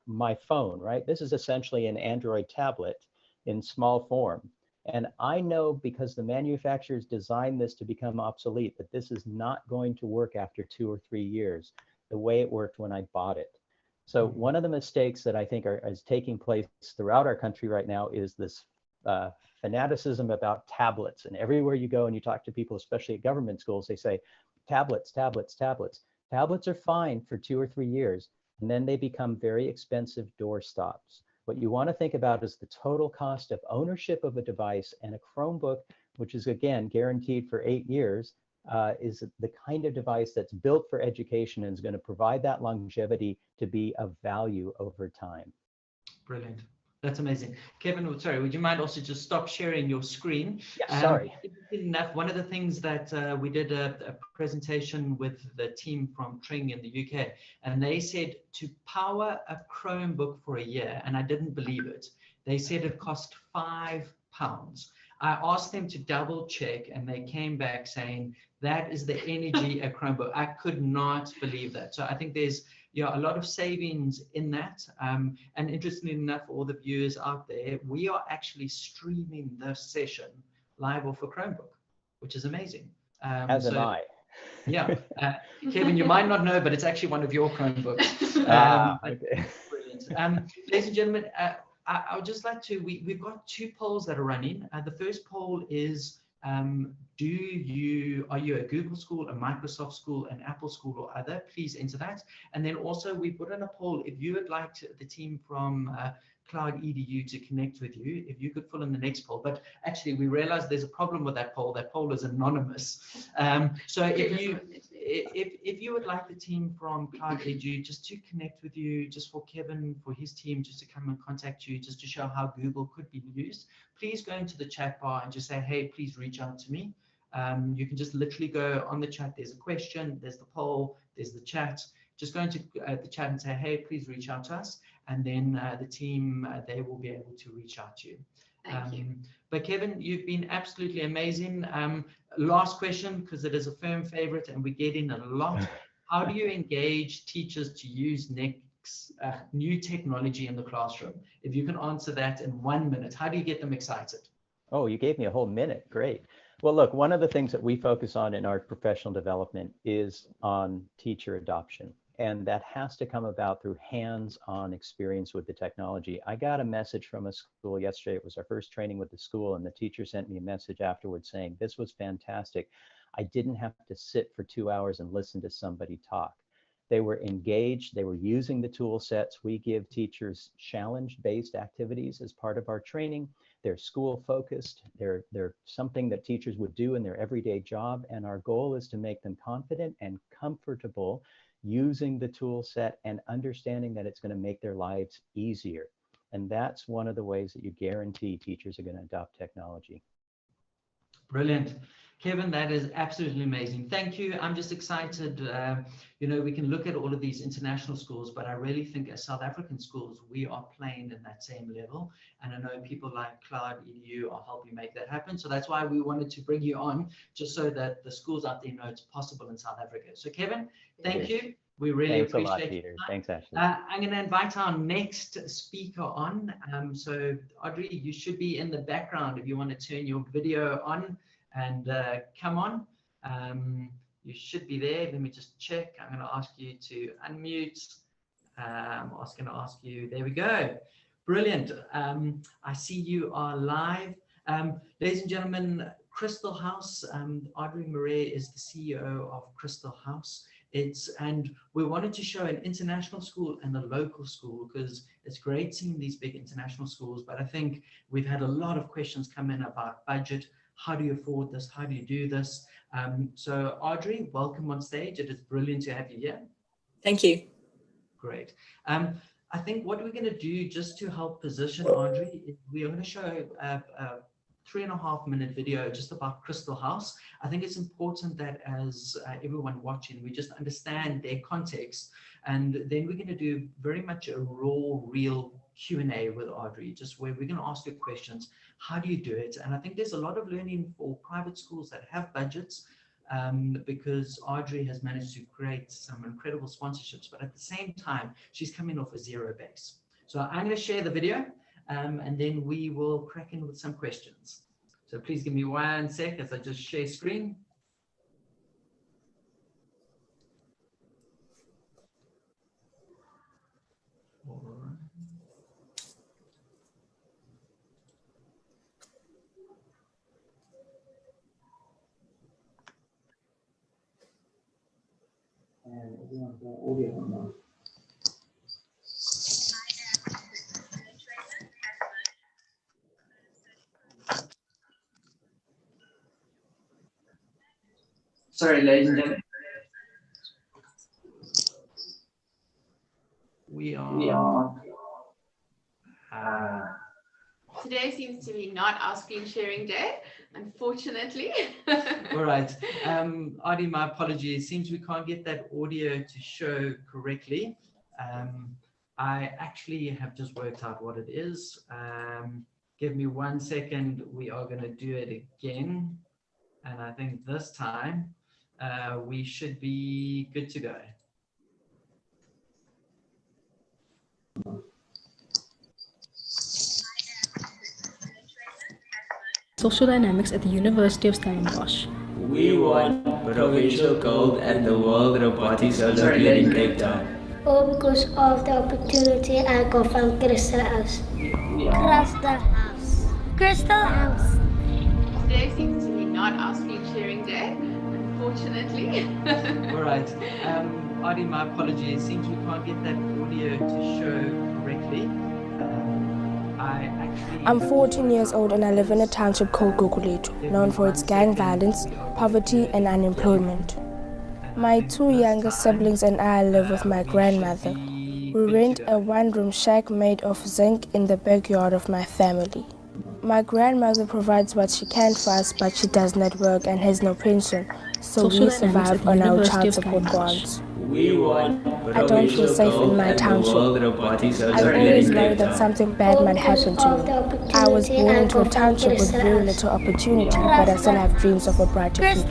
my phone, right? This is essentially an Android tablet in small form. And I know, because the manufacturers designed this to become obsolete, that this is not going to work after 2 or 3 years the way it worked when I bought it. So one of the mistakes that I think is taking place throughout our country right now is this fanaticism about tablets. And everywhere you go and you talk to people, especially at government schools, they say, tablets, tablets, tablets. Tablets are fine for 2 or 3 years, and then they become very expensive doorstops. What you want to think about is the total cost of ownership of a device, and a Chromebook, which is again guaranteed for 8 years, is the kind of device that's built for education and is going to provide that longevity to be of value over time. Brilliant. That's amazing. Kevin, sorry, would you mind also just stop sharing your screen? Yeah, sorry. Enough. One of the things that we did a presentation with the team from Tring in the UK, and they said to power a Chromebook for a year, and I didn't believe it. They said it cost £5. I asked them to double check, and they came back saying that is the energy a Chromebook. I could not believe that. So I think there's a lot of savings in that. And interestingly enough, for all the viewers out there, we are actually streaming this session live off a Chromebook, which is amazing. As am I. Yeah. Kevin, you might not know, but it's actually one of your Chromebooks. Okay. Brilliant. Ladies and gentlemen, I would just like to, we've got 2 polls that are running. The first poll is, are you a Google school, a Microsoft school, an Apple school, or other? Please enter that. And then also we put in a poll, if you would like the team from Cloud EDU to connect with you, if you could fill in the next poll. But actually we realized there's a problem with that poll is anonymous. So if you would like the team from Cloud EDU just to connect with you, just for Kevin, for his team, just to come and contact you, just to show how Google could be used, please go into the chat bar and just say, hey, please reach out to me. You can just literally go on the chat. There's a question, there's the poll, there's the chat. Just go into the chat and say, hey, please reach out to us. And then the team, they will be able to reach out to you. Thank you. But Kevin, you've been absolutely amazing. Last question, because it is a firm favorite and we get in a lot. how do you engage teachers to use next new technology in the classroom? If you can answer that in 1 minute, how do you get them excited? Oh, you gave me a whole minute. Great. Well, look, one of the things that we focus on in our professional development is on teacher adoption. And that has to come about through hands-on experience with the technology. I got a message from a school yesterday. It was our first training with the school, and the teacher sent me a message afterwards saying, this was fantastic. I didn't have to sit for 2 hours and listen to somebody talk. They were engaged. They were using the tool sets. We give teachers challenge-based activities as part of our training. They're school-focused. They're something that teachers would do in their everyday job. And our goal is to make them confident and comfortable using the tool set and understanding that it's going to make their lives easier. And that's one of the ways that you guarantee teachers are going to adopt technology. Brilliant. Kevin, that is absolutely amazing. Thank you. I'm just excited. You know, we can look at all of these international schools, but I really think as South African schools, we are playing in that same level. And I know people like Cloud EDU are helping make that happen. So that's why we wanted to bring you on, just so that the schools out there know it's possible in South Africa. So Kevin, thank you. We really appreciate it. Thanks a lot, Peter. Thanks, Ashley. I'm going to invite our next speaker on. So Audrey, you should be in the background if you want to turn your video on and come on. You should be there. Let me just check. I'm going to ask you to unmute. I'm also going to ask you. There we go. Brilliant. I see you are live. Ladies and gentlemen, Crystal House. Audrey Murray is the CEO of Crystal House. And we wanted to show an international school and a local school because it's great seeing these big international schools, but I think we've had a lot of questions come in about budget. How do you afford this? How do you do this? So Audrey, welcome on stage. It is brilliant to have you here. Thank you. Great. I think what we're going to do just to help position Audrey, is we are going to show a 3.5 minute video just about Crystal House. I think it's important that as everyone watching, we just understand their context, and then we're going to do very much a raw, real Q&A with Audrey, just where we're going to ask her questions. How do you do it? And I think there's a lot of learning for private schools that have budgets, because Audrey has managed to create some incredible sponsorships, but at the same time, she's coming off a zero base. So I'm going to share the video. And then we will crack in with some questions. So please give me 1 sec as I just share screen. All right. And everyone's got audio on now. Sorry, ladies and gentlemen. We are. Today seems to be not our screen sharing day, unfortunately. All right. Adi, my apologies. It seems we can't get that audio to show correctly. I actually have just worked out what it is. Give me 1 second. We are going to do it again. And I think this time we should be good to go. Social Dynamics at the University of Stellenbosch. We won provincial gold at the World Robotics Olympiad in Cape Town. All because of the opportunity I got from Crystal House. Crystal House. Crystal House. Today seems to be not our screen sharing day, unfortunately. All right. Adi, my apologies. It seems we can't get that audio to show correctly. I'm 14 years old and I live in a township called Gugulethu, known for its gang violence, poverty and unemployment. My 2 younger siblings and I live with my grandmother. We rent a one-room shack made of zinc in the backyard of my family. My grandmother provides what she can for us, but she does not work and has no pension, so we survive on our child support grants. I don't feel safe in my township. I always worry that something bad might happen to me. I was born into a township with very little opportunity, but I still have dreams of a brighter future.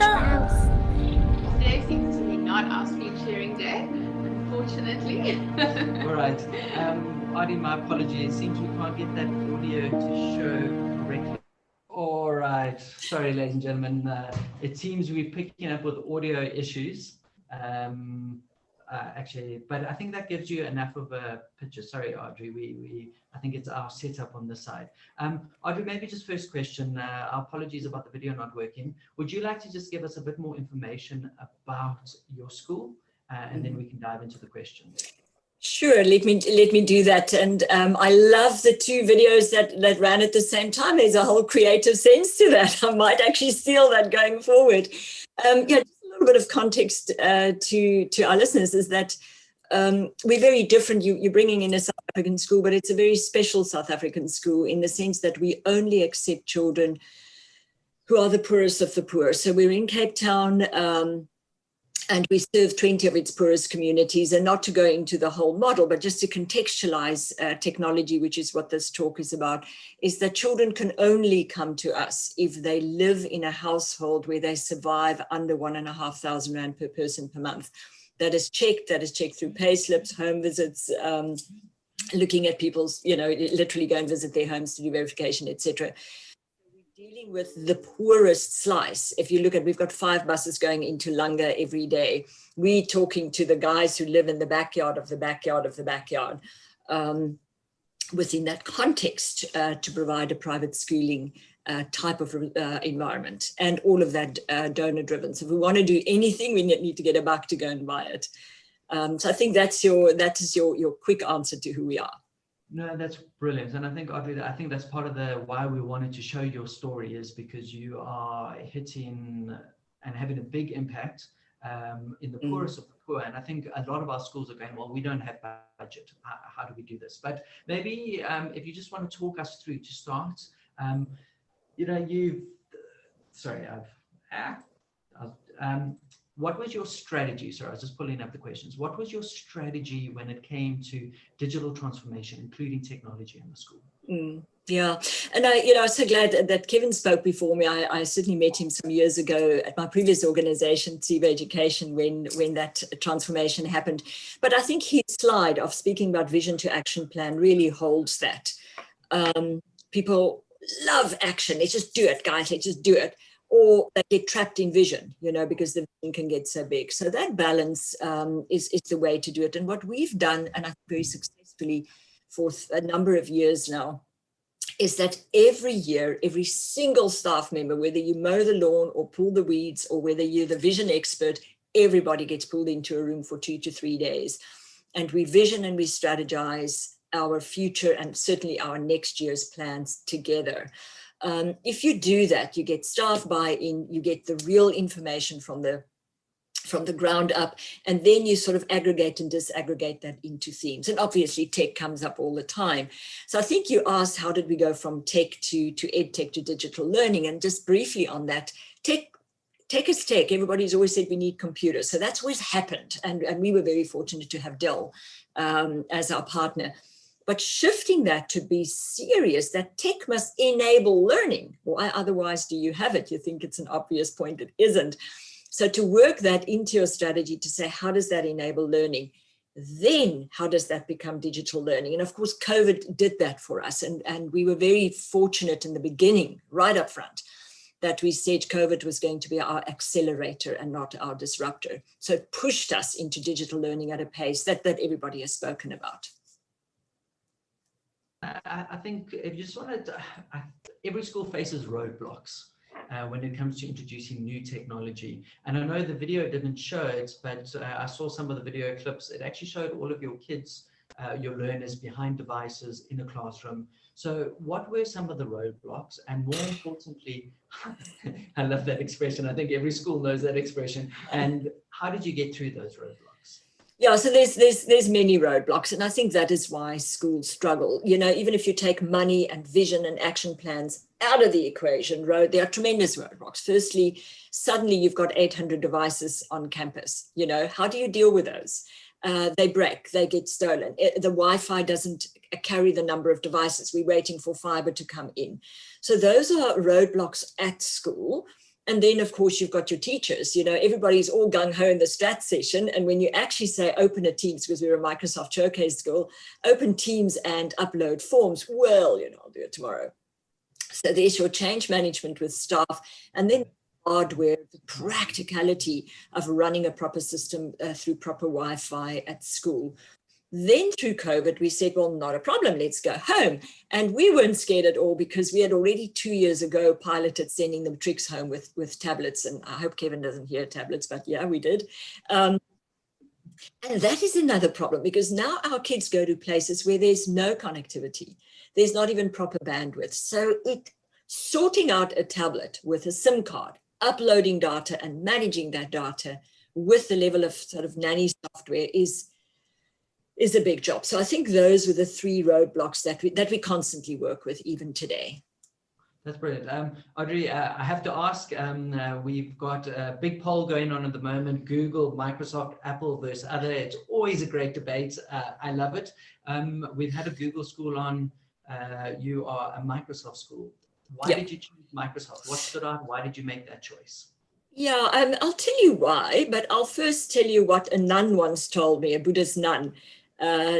Today seems to be not our screen sharing day. day, unfortunately. All right. Artie, my apologies. It seems we can't get that audio to show correctly. All right. Sorry, ladies and gentlemen. It seems we're picking up with audio issues. Actually, but I think that gives you enough of a picture. Sorry, Audrey, I think it's our setup on this side. Audrey, maybe just first question, our apologies about the video not working. Would you like to just give us a bit more information about your school, and then we can dive into the questions? Sure, let me do that. And I love the two videos that ran at the same time. There's a whole creative sense to that. I might actually steal that going forward. Yeah, a bit of context to our listeners is that we're very different. You're bringing in a South African school, but it's a very special South African school in the sense that we only accept children who are the poorest of the poor. So we're in Cape Town and we serve 20 of its poorest communities, and not to go into the whole model, but just to contextualize technology, which is what this talk is about, is that children can only come to us if they live in a household where they survive under 1,500 Rand per person per month. That is checked through pay slips, home visits, looking at people's, literally go and visit their homes to do verification, etc. Dealing with the poorest slice. If you look at, we've got 5 buses going into Langa every day. We're talking to the guys who live in the backyard of the backyard of the backyard. Within that context, to provide a private schooling type of environment, and all of that donor driven. So if we want to do anything, we need to get a buck to go and buy it. So I think that is your quick answer to who we are. No, that's brilliant. And I think, Audrey, I think that's part of why we wanted to show your story, is because you are hitting and having a big impact in the poorest of the poor. And I think a lot of our schools are going, well, we don't have budget. How do we do this? But maybe if you just want to talk us through to start, what was your strategy? Sorry, I was just pulling up the questions. What was your strategy when it came to digital transformation, including technology in the school? Yeah, and I was so glad that Kevin spoke before me. I certainly met him some years ago at my previous organization, CEVA Education, when that transformation happened. But I think his slide of speaking about vision to action plan really holds that. People love action. Let's just do it, guys. Let's just do it. Or they get trapped in vision, because the vision can get so big. So that balance is the way to do it. And what we've done, and I think very successfully for a number of years now, is that every year, every single staff member, whether you mow the lawn or pull the weeds, or whether you're the vision expert, everybody gets pulled into a room for 2 to 3 days. And we vision and we strategize our future and certainly our next year's plans together. If you do that, you get staff buy-in, you get the real information from the ground up, and then you sort of aggregate and disaggregate that into themes. And obviously tech comes up all the time. So I think you asked, how did we go from tech to Edtech to digital learning? And just briefly on that, tech is tech. Everybody's always said we need computers. So that's always happened. And we were very fortunate to have Dell as our partner. But shifting that to be serious, that tech must enable learning. Why otherwise do you have it? You think it's an obvious point, it isn't. So to work that into your strategy to say, how does that enable learning? Then how does that become digital learning? And of course, COVID did that for us. And we were very fortunate in the beginning, right up front, that we said COVID was going to be our accelerator and not our disruptor. So it pushed us into digital learning at a pace that everybody has spoken about. I think if you just wanted to, every school faces roadblocks when it comes to introducing new technology. And I know the video didn't show it, but I saw some of the video clips. It actually showed all of your kids, your learners behind devices in a classroom. So what were some of the roadblocks? And more importantly, I love that expression. I think every school knows that expression. And how did you get through those roadblocks? Yeah, so there's many roadblocks, and I think that is why schools struggle. Even if you take money and vision and action plans out of the equation, there are tremendous roadblocks. Firstly, suddenly you've got 800 devices on campus. How do you deal with those? They break, they get stolen. The Wi-Fi doesn't carry the number of devices. We're waiting for fiber to come in. So those are roadblocks at school. And then, of course, you've got your teachers. You know, everybody's all gung-ho in the strat session. And when you actually say open a Teams, because we're a Microsoft Showcase school, open Teams and upload forms, well, you know, I'll do it tomorrow. So there's your change management with staff. And then hardware, the practicality of running a proper system through proper Wi-Fi at school. Then through COVID, we said, well, not a problem, let's go home. And we weren't scared at all because we had already 2 years ago piloted sending them tricks home with tablets. And I hope Kevin doesn't hear tablets, but yeah, we did. And that is another problem because now our kids go to places where there's no connectivity. There's not even proper bandwidth. So sorting out a tablet with a SIM card, uploading data and managing that data with the level of sort of nanny software is a big job. So I think those were the 3 roadblocks that we constantly work with even today. That's brilliant. Audrey, I have to ask, we've got a big poll going on at the moment, Google, Microsoft, Apple versus other. It's always a great debate. I love it. We've had a Google school on. You are a Microsoft school. Why did you choose Microsoft? What stood out? Why did you make that choice? Yeah, I'll tell you why, but I'll first tell you what a nun once told me, a Buddhist nun.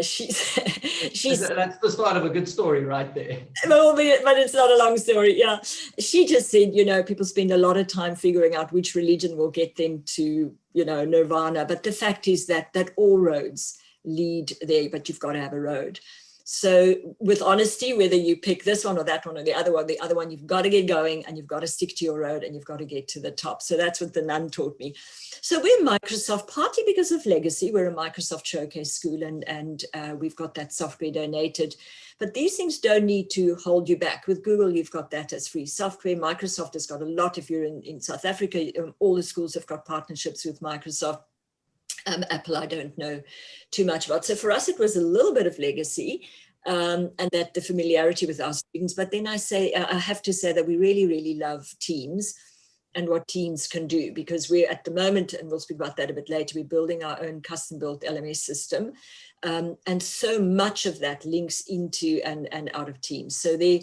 She's that's the start of a good story right there. Well, but it's not a long story. Yeah, she just said, you know, people spend a lot of time figuring out which religion will get them to, you know, nirvana. But the fact is that all roads lead there, but you've got to have a road. So with honesty, whether you pick this one or that one or the other one, you've got to get going and you've got to stick to your road and you've got to get to the top. So that's what the nun taught me. So we're Microsoft, partly because of legacy. We're a Microsoft Showcase school and we've got that software donated. But these things don't need to hold you back. With Google, you've got that as free software. Microsoft has got a lot. If you're in South Africa, all the schools have got partnerships with Microsoft. Apple, I don't know too much about. So for us, it was a little bit of legacy and that the familiarity with our students. But then I have to say that we really, really love Teams and what Teams can do, because we're at the moment, and we'll speak about that a bit later, we're building our own custom-built LMS system. And so much of that links into and out of Teams. So there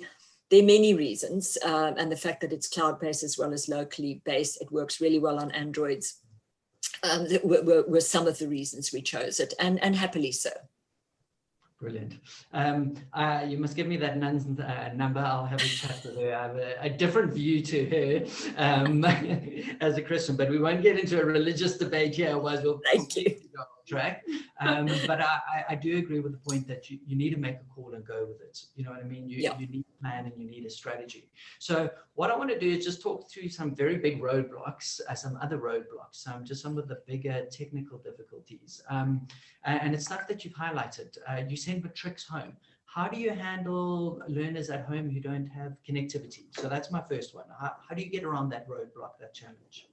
are many reasons. And the fact that it's cloud-based as well as locally based, it works really well on Androids. Were some of the reasons we chose it, and happily so. Brilliant. You must give me that nun's number. I'll have a chat with her. I have a different view to her as a Christian, but we won't get into a religious debate here. Otherwise, we'll go off track. But I do agree with the point that you need to make a call and go with it. You know what I mean? You need a plan and you need a strategy. So what I want to do is just talk through some very big roadblocks, some other roadblocks, just some of the bigger technical difficulties. And it's stuff that you've highlighted. You send tricks home. How do you handle learners at home who don't have connectivity? So that's my first one. How do you get around that roadblock, that challenge?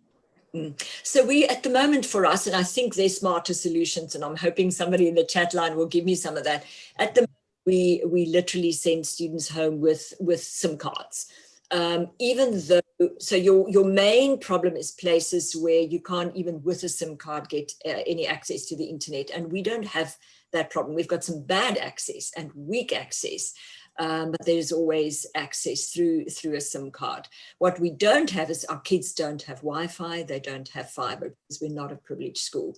So we, at the moment for us, and I think there's smarter solutions, and I'm hoping somebody in the chat line will give me some of that. At the moment, we literally send students home with SIM cards. Even though, so your main problem is places where you can't even with a SIM card get any access to the internet. And we don't have that problem. We've got some bad access and weak access. But there's always access through a SIM card. What we don't have is our kids don't have Wi-Fi, they don't have fiber, because we're not a privileged school.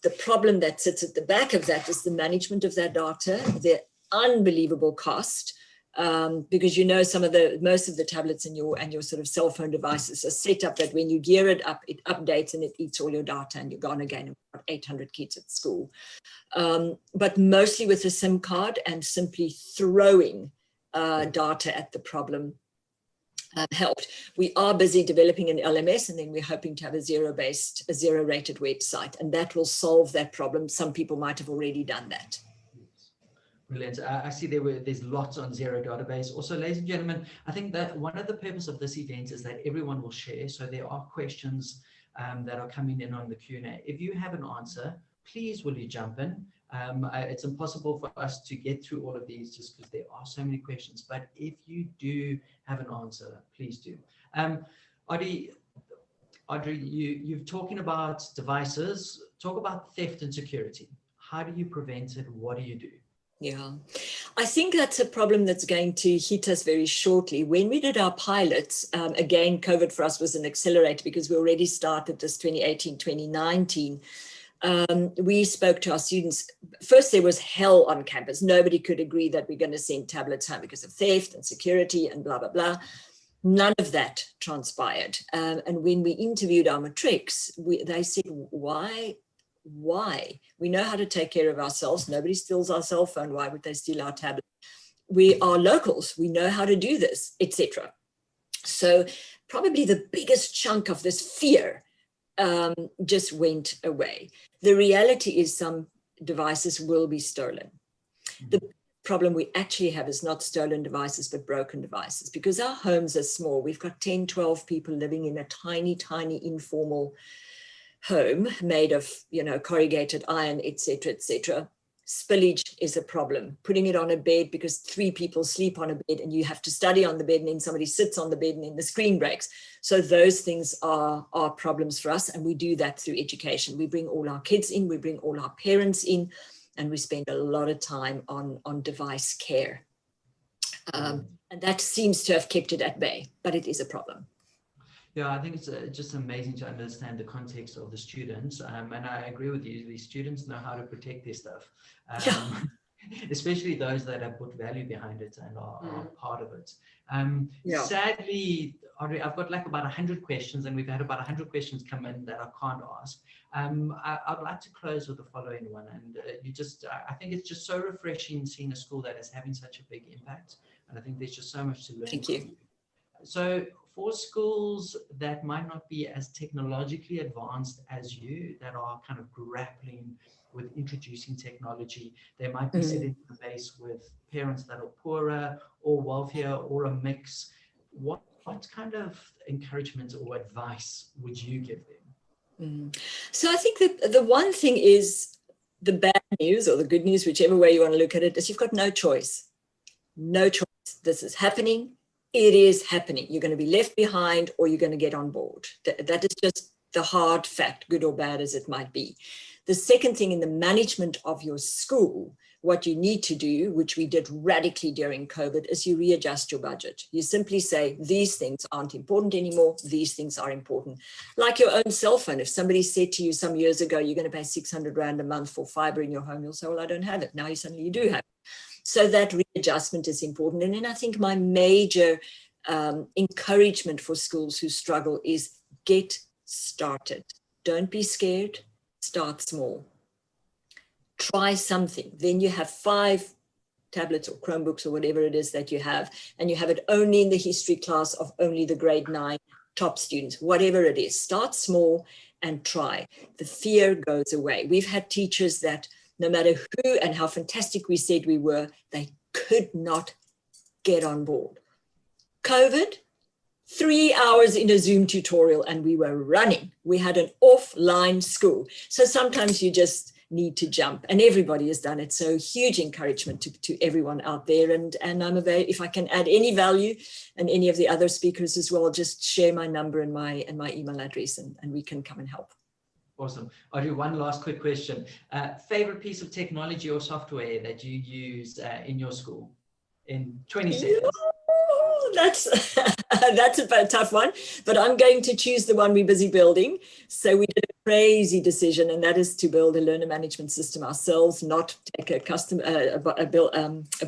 The problem that sits at the back of that is the management of that data, the unbelievable cost, because you know most of the tablets and your sort of cell phone devices are set up that when you gear it up, it updates and it eats all your data and you're gone again. We've got 800 kids at school. But mostly with a SIM card and simply throwing data at the problem helped. We are busy developing an LMS, and then we're hoping to have a zero-rated website, and that will solve that problem. Some people might have already done that. Brilliant. I see there's lots on Zero database. Also, ladies and gentlemen, I think that one of the purpose of this event is that everyone will share. So there are questions that are coming in on the Q&A. If you have an answer, please will you jump in? It's impossible for us to get through all of these just because there are so many questions. But if you do have an answer, please do. Audrey, you're talking about devices. Talk about theft and security. How do you prevent it? What do you do? Yeah, I think that's a problem that's going to hit us very shortly. When we did our pilots, again, COVID for us was an accelerator because we already started this 2018, 2019. We spoke to our students. First, there was hell on campus. Nobody could agree that we're going to send tablets home because of theft and security and blah, blah, blah. None of that transpired. And when we interviewed our matrics, they said, why? We know how to take care of ourselves. Nobody steals our cell phone. Why would they steal our tablet? We are locals. We know how to do this, etc. So probably the biggest chunk of this fear just went away. The reality is some devices will be stolen. The problem we actually have is not stolen devices, but broken devices, because our homes are small. We've got 10, 12 people living in a tiny, tiny informal home made of, corrugated iron, etc., etc. Spillage is a problem. Putting it on a bed because 3 people sleep on a bed and you have to study on the bed and then somebody sits on the bed and then the screen breaks. So those things are problems for us, and we do that through education. We bring all our kids in, we bring all our parents in, and we spend a lot of time on device care. And that seems to have kept it at bay, but it is a problem. Yeah, I think it's just amazing to understand the context of the students. And I agree with you, the students know how to protect their stuff, especially those that have put value behind it and are part of it. Sadly, Audrey, I've got like about 100 questions, and we've had about 100 questions come in that I can't ask. I'd like to close with the following one. And I think it's just so refreshing seeing a school that is having such a big impact. And I think there's just so much to learn. Thank you. So for schools that might not be as technologically advanced as you, that are kind of grappling with introducing technology, they might be sitting in a base with parents that are poorer or wealthier or a mix. What kind of encouragement or advice would you give them? So I think that the one thing is, the bad news or the good news, whichever way you want to look at it, is you've got no choice. No choice. This is happening. It is happening. You're going to be left behind or you're going to get on board. That is just the hard fact, good or bad as it might be. The second thing, in the management of your school, what you need to do, which we did radically during COVID, is you readjust your budget. You simply say, these things aren't important anymore. These things are important. Like your own cell phone. If somebody said to you some years ago, you're going to pay 600 Rand a month for fiber in your home, you'll say, well, I don't have it. Now you do have it. So that readjustment is important. And then I think my major encouragement for schools who struggle is get started. Don't be scared. Start small. Try something. Then you have 5 tablets or Chromebooks or whatever it is that you have, and you have it only in the history class of only the grade 9 top students, whatever it is. Start small and try. The fear goes away. We've had teachers that no matter who and how fantastic we said we were, they could not get on board. COVID, 3 hours in a Zoom tutorial and we were running. We had an offline school. So sometimes you just need to jump, and everybody has done it. So huge encouragement to everyone out there. And I'm available, if I can add any value, and any of the other speakers as well, just share my number and my email address, and we can come and help. Awesome. I'll do one last quick question. Favorite piece of technology or software that you use in your school in 20 seconds? That's a tough one, but I'm going to choose the one we're busy building. So we did a crazy decision, and that is to build a learner management system ourselves, not take a custom, a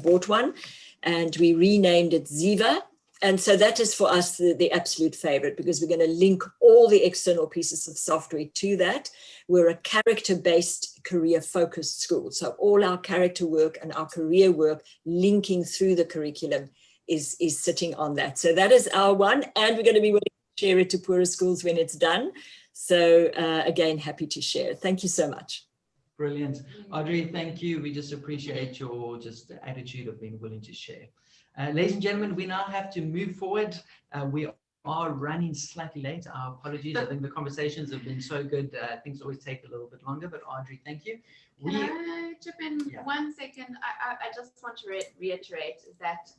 bought one. And we renamed it Ziva. And so that is for us the absolute favorite, because we're going to link all the external pieces of software to that. We're a character-based, career-focused school. So all our character work and our career work linking through the curriculum is sitting on that. So that is our one. And we're going to be willing to share it to poorer schools when it's done. So again, happy to share. Thank you so much. Brilliant. Audrey, thank you. We just appreciate your attitude of being willing to share. Ladies and gentlemen, we now have to move forward. We are running slightly late. Our apologies. I think the conversations have been so good. Things always take a little bit longer, but Audrey, thank you. Can I chip in 1 second? I just want to reiterate that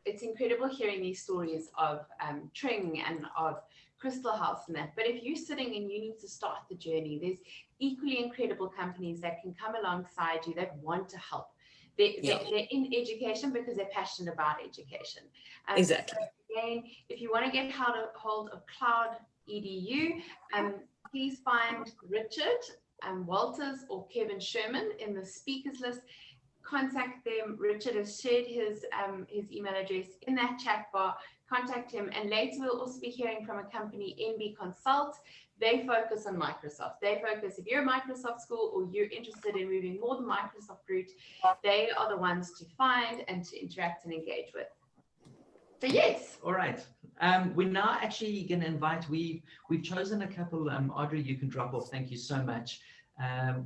it's incredible hearing these stories of Tring and of Crystal House and that. But if you're sitting and you need to start the journey, there's equally incredible companies that can come alongside you that want to help. they're in education because they're passionate about education. Exactly. So again, if you want to get hold of Cloud EDU, please find Richard Walters or Kevin Sherman in the speakers list. Contact them. Richard has shared his email address in that chat bar. Contact him, and later we'll also be hearing from a company, NB Consult. They focus on Microsoft. They focus, if you're a Microsoft school or you're interested in moving more the Microsoft route, they are the ones to find and to interact and engage with. So yes. All right. We're now actually going to invite, we've chosen a couple, Audrey, you can drop off. Thank you so much.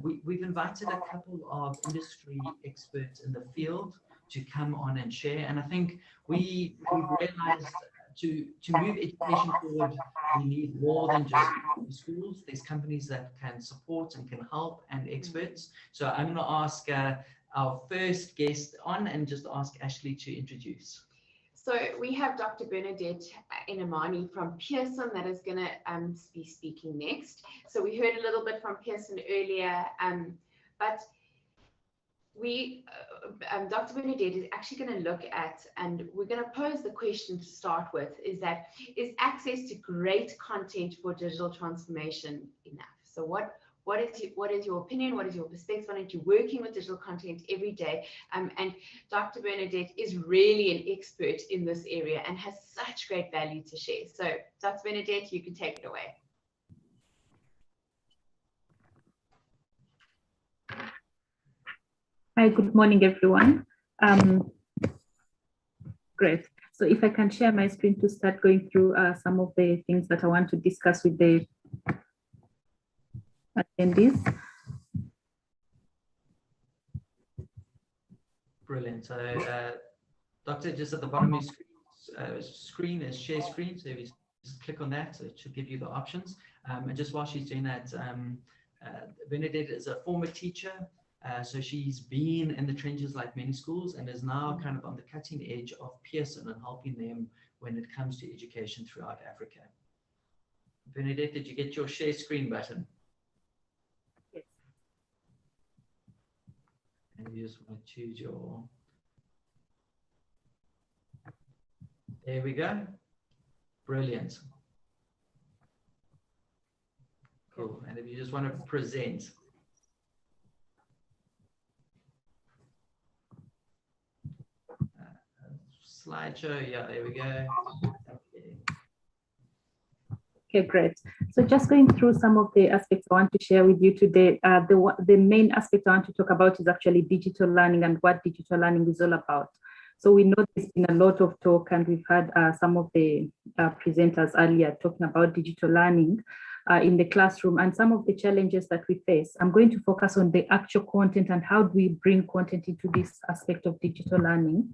We've invited a couple of industry experts in the field to come on and share. And I think we've realized to move education forward, we need more than just schools. There's companies that can support and can help, and experts. So I'm going to ask our first guest on and just ask Ashley to introduce. So we have Dr. Bernadette Inamani from Pearson that is going to be speaking next. So we heard a little bit from Pearson earlier, but Dr. Bernadette is actually going to look at, and we're going to pose the question to start with, is access to great content for digital transformation enough? So what is your opinion? What is your perspective on it? You're working with digital content every day. And Dr. Bernadette is really an expert in this area and has such great value to share. So Dr. Bernadette, you can take it away. Hi, good morning, everyone. Great. So if I can share my screen to start going through some of the things that I want to discuss with the attendees. Brilliant. So, Doctor, just at the bottom of your screen is share screen. So if you just click on that, it should give you the options. And just while she's doing that, Bernadette is a former teacher. So she's been in the trenches like many schools and is now kind of on the cutting edge of Pearson and helping them when it comes to education throughout Africa. Bernadette, did you get your share screen button? And you just want to choose your, there we go. Brilliant. Cool. And if you just want to present. Slideshow, yeah, there we go. Okay, great. So just going through some of the aspects I want to share with you today. The main aspect I want to talk about is actually digital learning and what digital learning is all about. So we know there's been a lot of talk, and we've had some of the presenters earlier talking about digital learning in the classroom and some of the challenges that we face. I'm going to focus on the actual content and how do we bring content into this aspect of digital learning.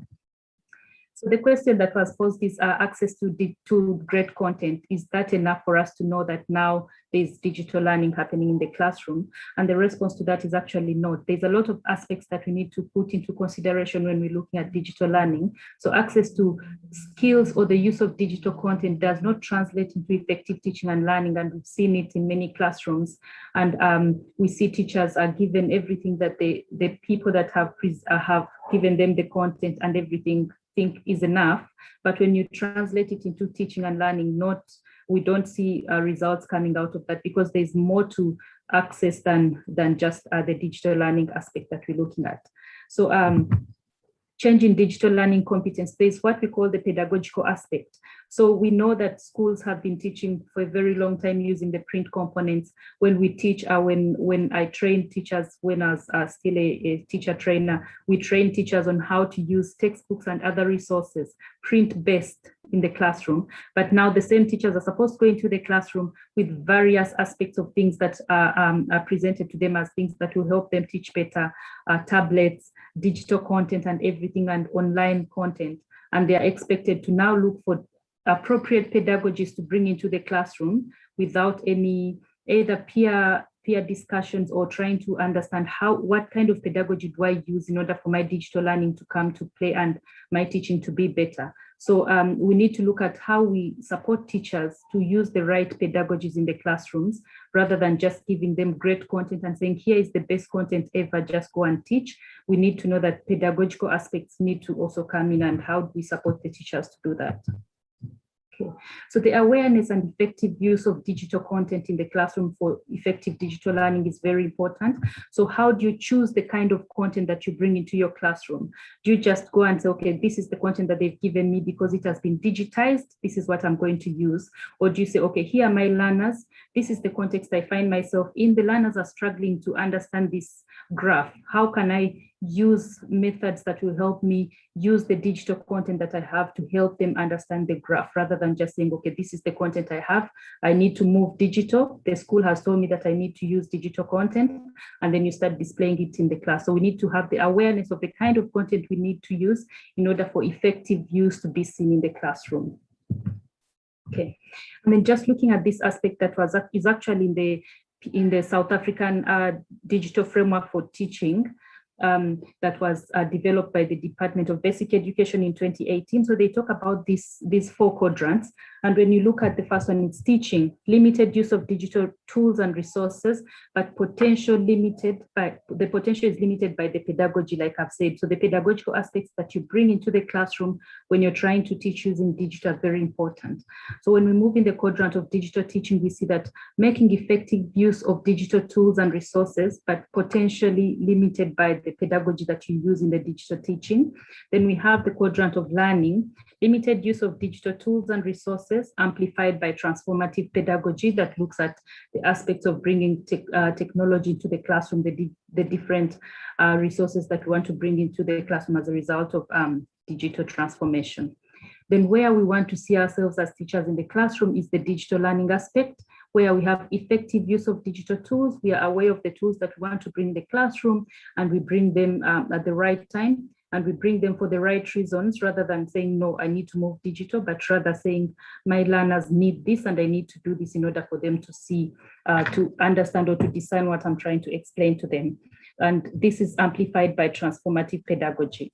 So the question that was posed is access to great content. Is that enough for us to know that now there's digital learning happening in the classroom? And the response to that is actually not. There's a lot of aspects that we need to put into consideration when we're looking at digital learning. So access to skills or the use of digital content does not translate into effective teaching and learning. And we've seen it in many classrooms. And we see teachers are given everything that the people that have given them the content and everything think is enough, but when you translate it into teaching and learning, we don't see results coming out of that, because there's more to access than just the digital learning aspect that we're looking at. So changing digital learning competence, there's what we call the pedagogical aspect. So we know that schools have been teaching for a very long time using the print components. When we teach, when I train teachers, when I was still a teacher trainer, we train teachers on how to use textbooks and other resources, print-based in the classroom. But now the same teachers are supposed to go into the classroom with various aspects of things that are presented to them as things that will help them teach better, tablets, digital content and everything, and online content. And they are expected to now look for appropriate pedagogies to bring into the classroom without any either peer peer discussions or trying to understand what kind of pedagogy do I use in order for my digital learning to come to play and my teaching to be better. So we need to look at how we support teachers to use the right pedagogies in the classrooms, rather than just giving them great content and saying, here is the best content ever, just go and teach. We need to know that pedagogical aspects need to also come in, and how do we support the teachers to do that. Okay. So the awareness and effective use of digital content in the classroom for effective digital learning is very important. So how do you choose the kind of content that you bring into your classroom? Do you just go and say, okay, this is the content that they've given me because it has been digitized, this is what I'm going to use? Or do you say, okay, here are my learners, this is the context I find myself in, the learners are struggling to understand this graph. How can I use methods that will help me use the digital content that I have to help them understand the graph, rather than just saying, okay, this is the content I have, I need to move digital. The school has told me that I need to use digital content, and then you start displaying it in the class. So we need to have the awareness of the kind of content we need to use in order for effective use to be seen in the classroom. Okay, and then just looking at this aspect that is actually in the South African digital framework for teaching, that was developed by the Department of Basic Education in 2018. So they talk about these 4 quadrants. And when you look at the first one, it's teaching, limited use of digital tools and resources, but the potential is limited by the pedagogy, like I've said. So the pedagogical aspects that you bring into the classroom when you're trying to teach using digital are very important. So when we move in the quadrant of digital teaching, we see that making effective use of digital tools and resources, but potentially limited by the pedagogy that you use in the digital teaching. Then we have the quadrant of learning, limited use of digital tools and resources, amplified by transformative pedagogy that looks at the aspects of bringing technology into the classroom, the different resources that we want to bring into the classroom as a result of digital transformation. Then where we want to see ourselves as teachers in the classroom is the digital learning aspect, where we have effective use of digital tools. We are aware of the tools that we want to bring in the classroom, and we bring them at the right time, and we bring them for the right reasons, rather than saying, no, I need to move digital, but rather saying my learners need this and I need to do this in order for them to see, to understand or to discern what I'm trying to explain to them. And this is amplified by transformative pedagogy.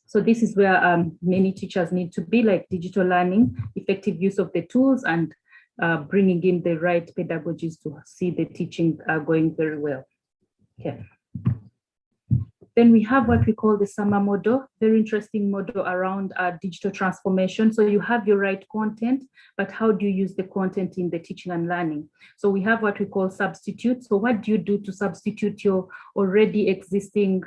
So this is where many teachers need to be, like digital learning, effective use of the tools, and bringing in the right pedagogies to see the teaching going very well. Okay. Then we have what we call the SAMA model, very interesting model around digital transformation. So you have your right content, but how do you use the content in the teaching and learning? So we have what we call substitute. So what do you do to substitute your already existing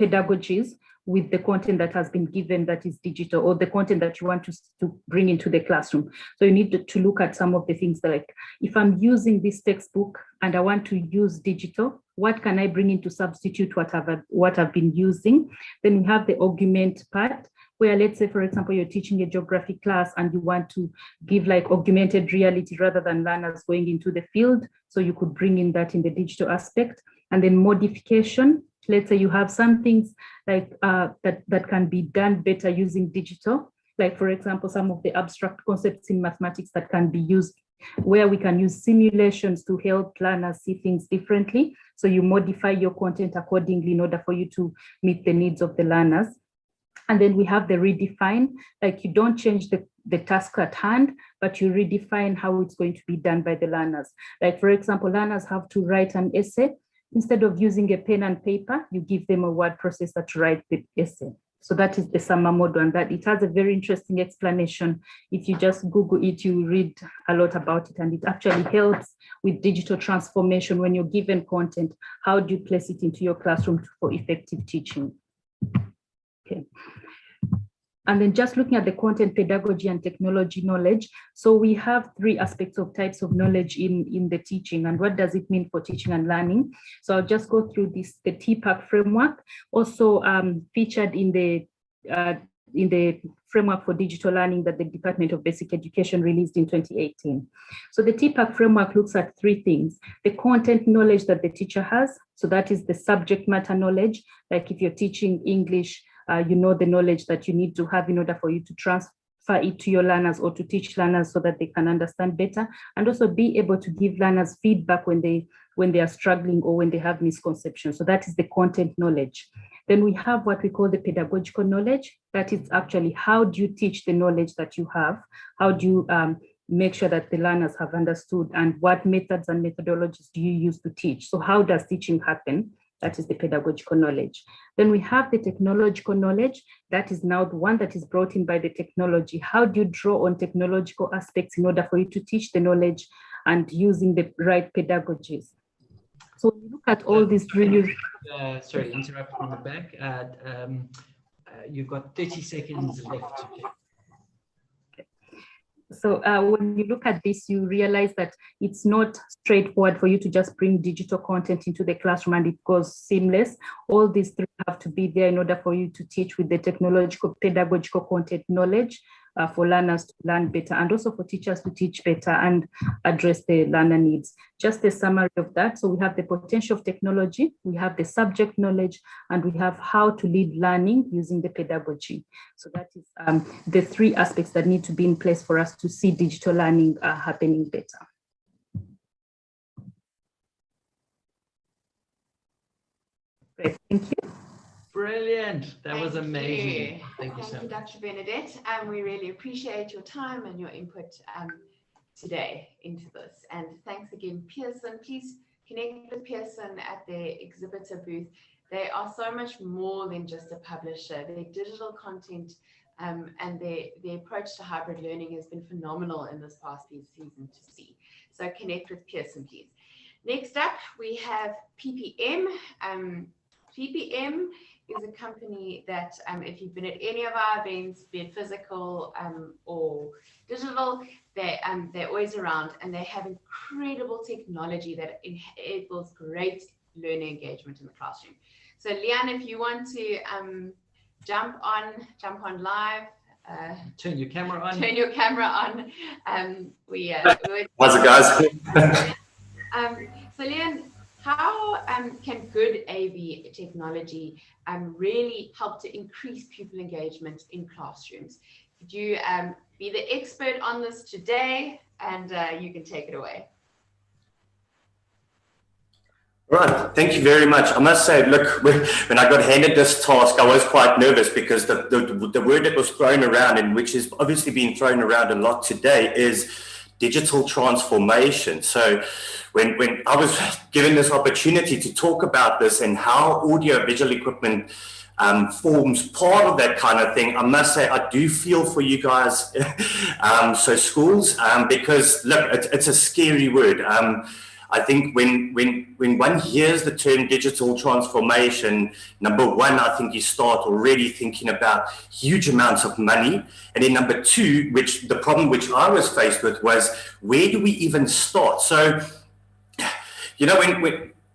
pedagogies with the content that has been given that is digital, or the content that you want to bring into the classroom? So you need to look at some of the things that, like, if I'm using this textbook and I want to use digital, what can I bring in to substitute what I've been using? Then we have the augment part, where, let's say, for example, you're teaching a geography class and you want to give like augmented reality rather than learners going into the field. So you could bring in that in the digital aspect. And then modification. Let's say you have some things like that can be done better using digital. Like, for example, some of the abstract concepts in mathematics that can be used, where we can use simulations to help learners see things differently. So you modify your content accordingly in order for you to meet the needs of the learners. And then we have the redefine, like you don't change the task at hand, but you redefine how it's going to be done by the learners. Like, for example, learners have to write an essay. Instead of using a pen and paper, you give them a word processor to write the essay. So that is the SAMA model, and that it has a very interesting explanation. If you just Google it, you read a lot about it, and it actually helps with digital transformation. When you're given content, how do you place it into your classroom for effective teaching? Okay. And then just looking at the content pedagogy and technology knowledge. So we have 3 aspects of types of knowledge in the teaching, and what does it mean for teaching and learning? So I'll just go through the TPAC framework, also featured in the framework for digital learning that the Department of Basic Education released in 2018. So the TPAC framework looks at 3 things: the content knowledge that the teacher has. So that is the subject matter knowledge. Like if you're teaching English, you know the knowledge that you need to have in order for you to transfer it to your learners or to teach learners so that they can understand better, and also be able to give learners feedback when they are struggling or when they have misconceptions. So that is the content knowledge. Then we have what we call the pedagogical knowledge. That is actually, how do you teach the knowledge that you have? How do you make sure that the learners have understood, and what methods and methodologies do you use to teach? So how does teaching happen? That is the pedagogical knowledge. Then we have the technological knowledge. That is now the one that is brought in by the technology. How do you draw on technological aspects in order for you to teach the knowledge and using the right pedagogies? So when you look at all these really... sorry, interrupt from the back. You've got 30 seconds left. So when you look at this, you realize that it's not straightforward for you to just bring digital content into the classroom and it goes seamless. All these three have to be there in order for you to teach with the technological, pedagogical content knowledge for learners to learn better, and also for teachers to teach better and address the learner needs. Just a summary of that. So we have the potential of technology, we have the subject knowledge, and we have how to lead learning using the pedagogy. So that is the three aspects that need to be in place for us to see digital learning happening better. Great, thank you. Brilliant. That was amazing. Thank you so much, Dr. Benedette. We really appreciate your time and your input today into this. And thanks again, Pearson. Please connect with Pearson at their exhibitor booth. They are so much more than just a publisher. Their digital content and their approach to hybrid learning has been phenomenal in this past season to see. So connect with Pearson, please. Next up, we have PPM. PPM is a company that, if you've been at any of our events, be it physical or digital, they're always around, and they have incredible technology that enables great learner engagement in the classroom. So Leanne, if you want to jump on live. Turn your camera on. Turn your camera on. How's it, guys? So Leanne, how can good AV technology really help to increase pupil engagement in classrooms? Could you be the expert on this today, and you can take it away. Right, thank you very much. I must say, look, when I got handed this task, I was quite nervous because the word that was thrown around, and which has obviously been thrown around a lot today, is digital transformation. So when I was given this opportunity to talk about this and how audio visual equipment forms part of that kind of thing, I must say I do feel for you guys, so schools, because look, it's a scary word. I think when one hears the term digital transformation, number one, I think you start already thinking about huge amounts of money. And then number two, which the problem which I was faced with was, where do we even start? So, you know,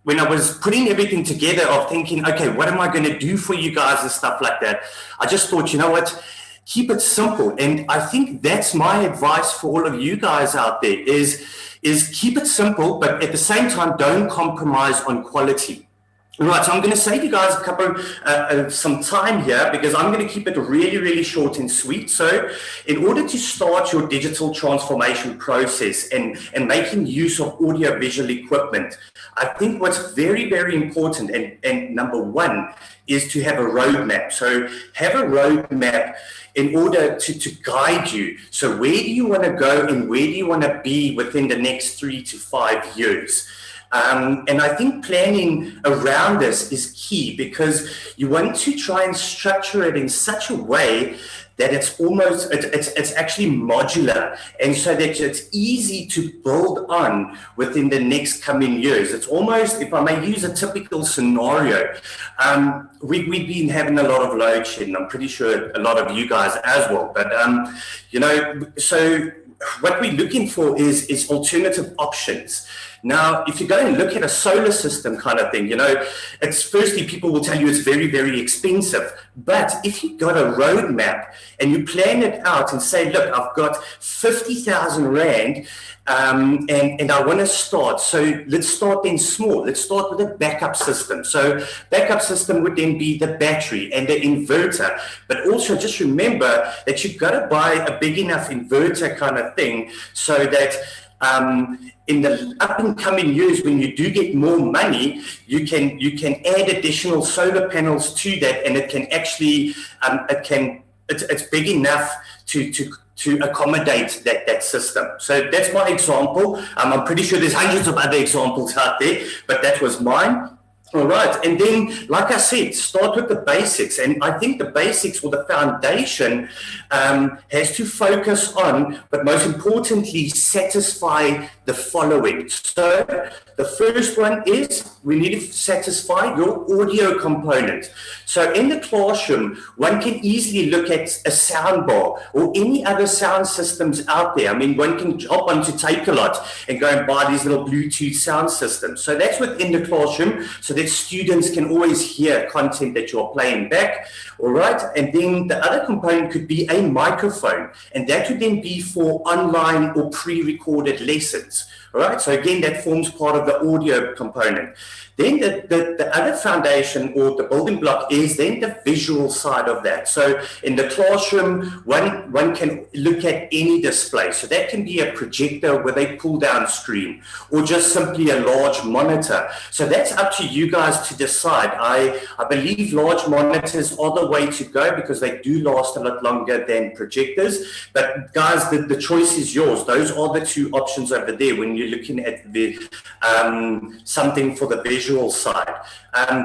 when I was putting everything together of thinking, okay, what am I going to do for you guys and stuff like that, I just thought, you know what, keep it simple. And I think that's my advice for all of you guys out there is keep it simple, but at the same time, don't compromise on quality. Right, so I'm going to save you guys a couple, some time here, because I'm going to keep it really, really short and sweet. So in order to start your digital transformation process and making use of audio visual equipment, I think what's very, very important, and number one, is to have a roadmap. So have a roadmap in order to guide you. So where do you want to go and where do you want to be within the next 3 to 5 years? And I think planning around this is key, because you want to try and structure it in such a way that it's almost, it's actually modular, and so that it's easy to build on within the next coming years. It's almost, if I may use a typical scenario, we've been having a lot of load shedding. I'm pretty sure a lot of you guys as well, but you know, so what we're looking for is alternative options. Now, if you go and look at a solar system kind of thing, you know, it's firstly, people will tell you it's very, very expensive. But if you got a roadmap and you plan it out and say, look, I've got 50,000 Rand and I want to start. So let's start then small. Let's start with a backup system. So backup system would then be the battery and the inverter. But also just remember that you've got to buy a big enough inverter kind of thing so that in the up and coming years, when you do get more money, you can add additional solar panels to that, and it can actually it's big enough to accommodate that system. So that's my example. I'm pretty sure there's hundreds of other examples out there, but that was mine. All right, and then, like I said, start with the basics. And I think the basics or the foundation has to focus on, but most importantly, satisfy the following. So the first one is we need to satisfy your audio component. So in the classroom, one can easily look at a sound bar or any other sound systems out there. I mean, one can hop onto Takealot and go and buy these little Bluetooth sound systems. So that's within the classroom, so that students can always hear content that you're playing back. All right, and then the other component could be a microphone, and that would then be for online or pre-recorded lessons. All right, so again, that forms part of the audio component. Then the other foundation or the building block is then the visual side of that. So in the classroom, one can look at any display. So that can be a projector with a pull-down screen or just simply a large monitor. So that's up to you guys to decide. I believe large monitors are the way to go because they do last a lot longer than projectors. But guys, the choice is yours. Those are the two options over there when you're looking at the something for the visual side.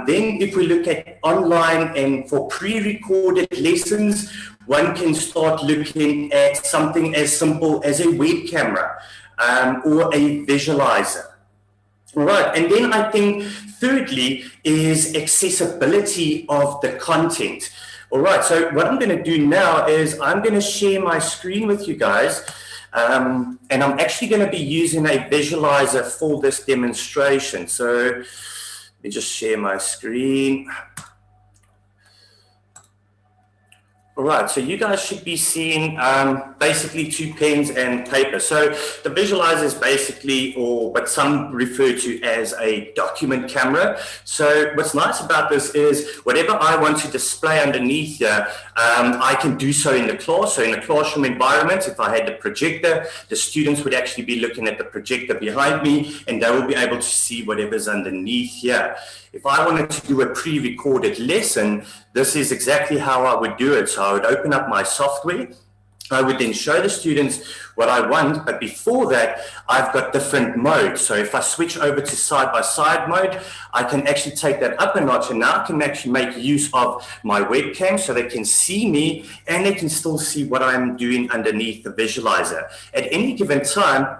Then if we look at online and for pre-recorded lessons, one can start looking at something as simple as a web camera or a visualizer. All right, and then I think thirdly is accessibility of the content. All right, so what I'm going to do now is I'm going to share my screen with you guys. And I'm actually going to be using a visualizer for this demonstration. So let me just share my screen. All right, so you guys should be seeing basically 2 pens and paper. So the visualizer is basically, or what some refer to as a document camera. So what's nice about this is whatever I want to display underneath here, I can do so in the class. So in the classroom environment, if I had the projector, the students would actually be looking at the projector behind me and they will be able to see whatever's underneath here. If I wanted to do a pre-recorded lesson, this is exactly how I would do it. So I would open up my software. I would then show the students what I want, but before that, I've got different modes. So if I switch over to side-by-side mode, I can actually take that up a notch, and now I can actually make use of my webcam so they can see me and they can still see what I'm doing underneath the visualizer. At any given time,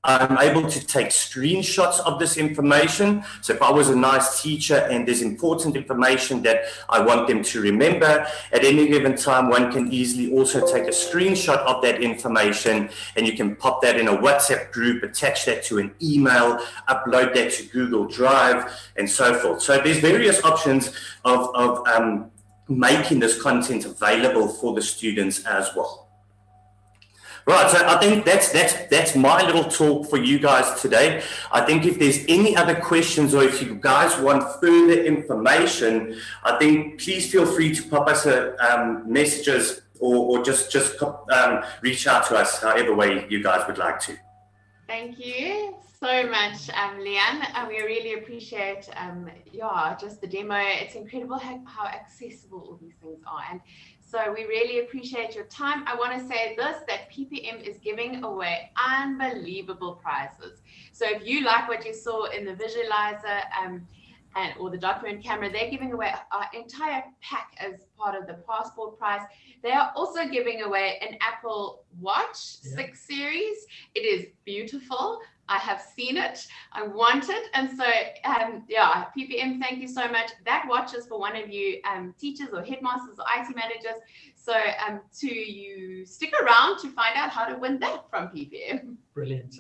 I'm able to take screenshots of this information. So if I was a nice teacher and there's important information that I want them to remember, at any given time, one can easily also take a screenshot of that information and you can pop that in a WhatsApp group, attach that to an email, upload that to Google Drive, and so forth. So there's various options of making this content available for the students as well. Right, so I think that's my little talk for you guys today. I think if there's any other questions or if you guys want further information, I think please feel free to pop us messages or just reach out to us however way you guys would like to. Thank you so much, Leanne. We really appreciate just the demo. It's incredible how accessible all these things are. And so we really appreciate your time. I want to say this, that PPM is giving away unbelievable prizes. So if you like what you saw in the visualizer or the document camera, they're giving away our entire pack as part of the passport prize. They are also giving away an Apple Watch 6 series. It is beautiful. I have seen it. I want it. And so, PPM, thank you so much. That watch is for one of you teachers or headmasters or IT managers. So you stick around to find out how to win that from PPM. Brilliant.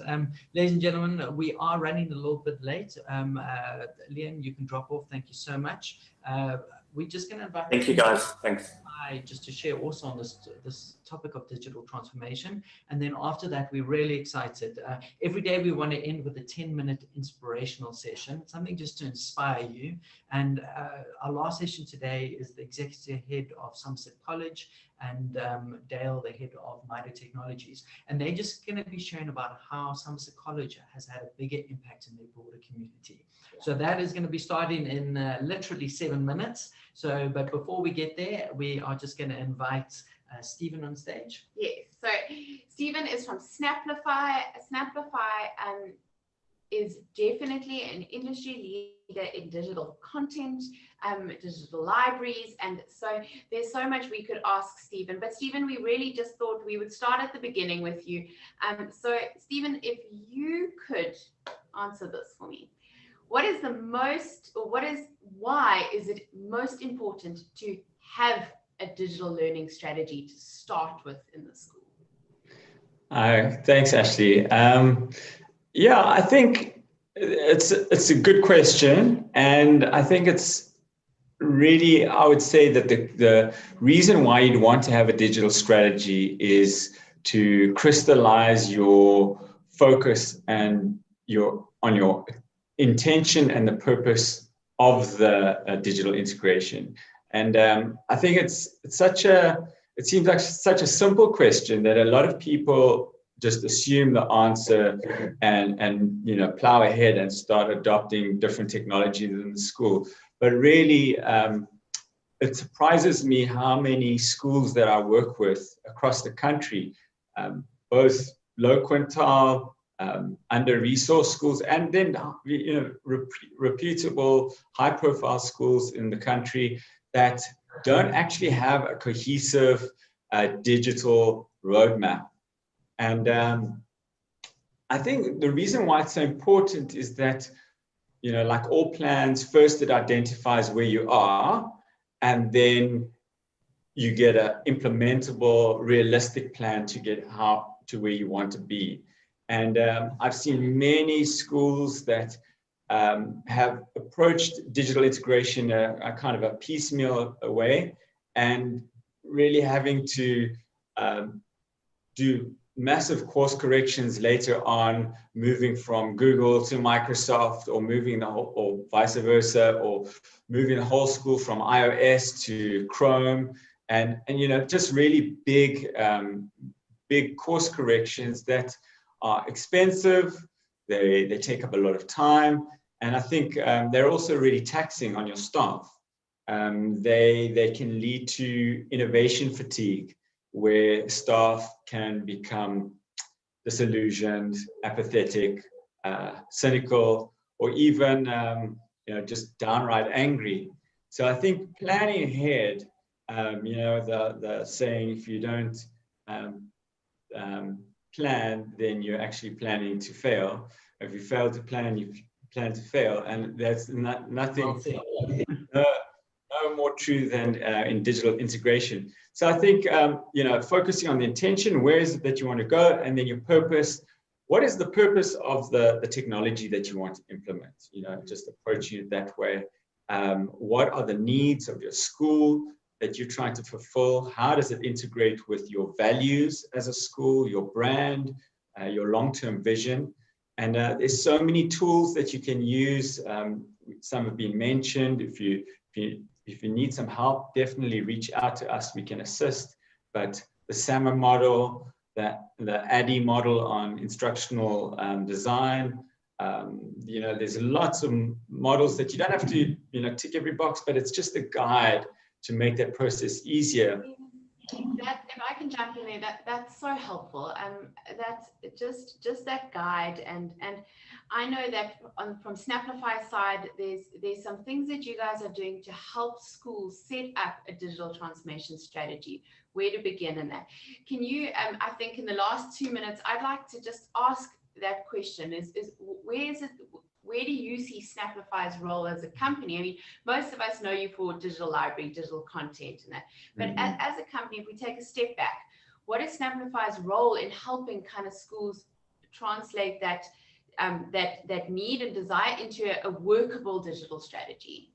Ladies and gentlemen, we are running a little bit late. Leanne, you can drop off. Thank you so much. we're just going to invite. Thank you, guys. Thanks. Just to share also on this topic of digital transformation. And then after that, we're really excited. Every day we want to end with a 10-minute inspirational session, something just to inspire you. And our last session today is the executive head of Somerset College and Dale, the head of Mitre Technologies. And they're just going to be sharing about how Somerset College has had a bigger impact in their broader community. So that is going to be starting in literally 7 minutes. So, but before we get there, we are just going to invite Stephen on stage. Yes, so Stephen is from Snapplify. Snapplify is definitely an industry leader in digital content, digital libraries, and so there's so much we could ask Stephen. But Stephen, we really just thought we would start at the beginning with you. So Stephen, if you could answer this for me. Why is it most important to have a digital learning strategy to start with in the school? Thanks, Ashley. Yeah, I think it's a good question, and I think it's really, I would say that the reason why you'd want to have a digital strategy is to crystallize your focus and on your intention and the purpose of the digital integration. And I think it seems like such a simple question that a lot of people just assume the answer and plow ahead and start adopting different technologies in the school. But really, it surprises me how many schools that I work with across the country, both low quintile, under-resourced schools, and then reputable, high-profile schools in the country that don't actually have a cohesive digital roadmap. And I think the reason why it's so important is that, like all plans, first it identifies where you are, and then you get an implementable, realistic plan to get to where you want to be. And I've seen many schools that have approached digital integration a kind of a piecemeal way, and really having to do massive course corrections later on, moving from Google to Microsoft, or moving the whole, or vice versa, or moving the whole school from iOS to Chrome, and just really big course corrections that are expensive. They take up a lot of time, and I think they're also really taxing on your staff. They can lead to innovation fatigue, where staff can become disillusioned, apathetic, cynical, or even just downright angry. So I think planning ahead, the saying, if you don't plan, then you're actually planning to fail. If you fail to plan, you plan to fail, and that's nothing no more true than in digital integration. So I think focusing on the intention, where is it that you want to go, and then your purpose. What is the purpose of the technology that you want to implement? Just approaching it that way. What are the needs of your school that you're trying to fulfill? How does it integrate with your values as a school, your brand, your long-term vision? And there's so many tools that you can use. Some have been mentioned. If you need some help, definitely reach out to us. We can assist. But the SAMA model, the ADDIE model on instructional design, there's lots of models that you don't have to tick every box, but it's just a guide to make that process easier. If I can jump in there, that's so helpful. That's just that guide, and I know that from Snapplify side, there's some things that you guys are doing to help schools set up a digital transformation strategy. Where to begin in that? Can you? I think in the last 2 minutes, I'd like to just ask that question: is where is it? Where do you see Snapplify's role as a company? I mean, most of us know you for digital library, digital content, and that. But as a company, if we take a step back, what is Snapplify's role in helping kind of schools translate that that need and desire into a workable digital strategy?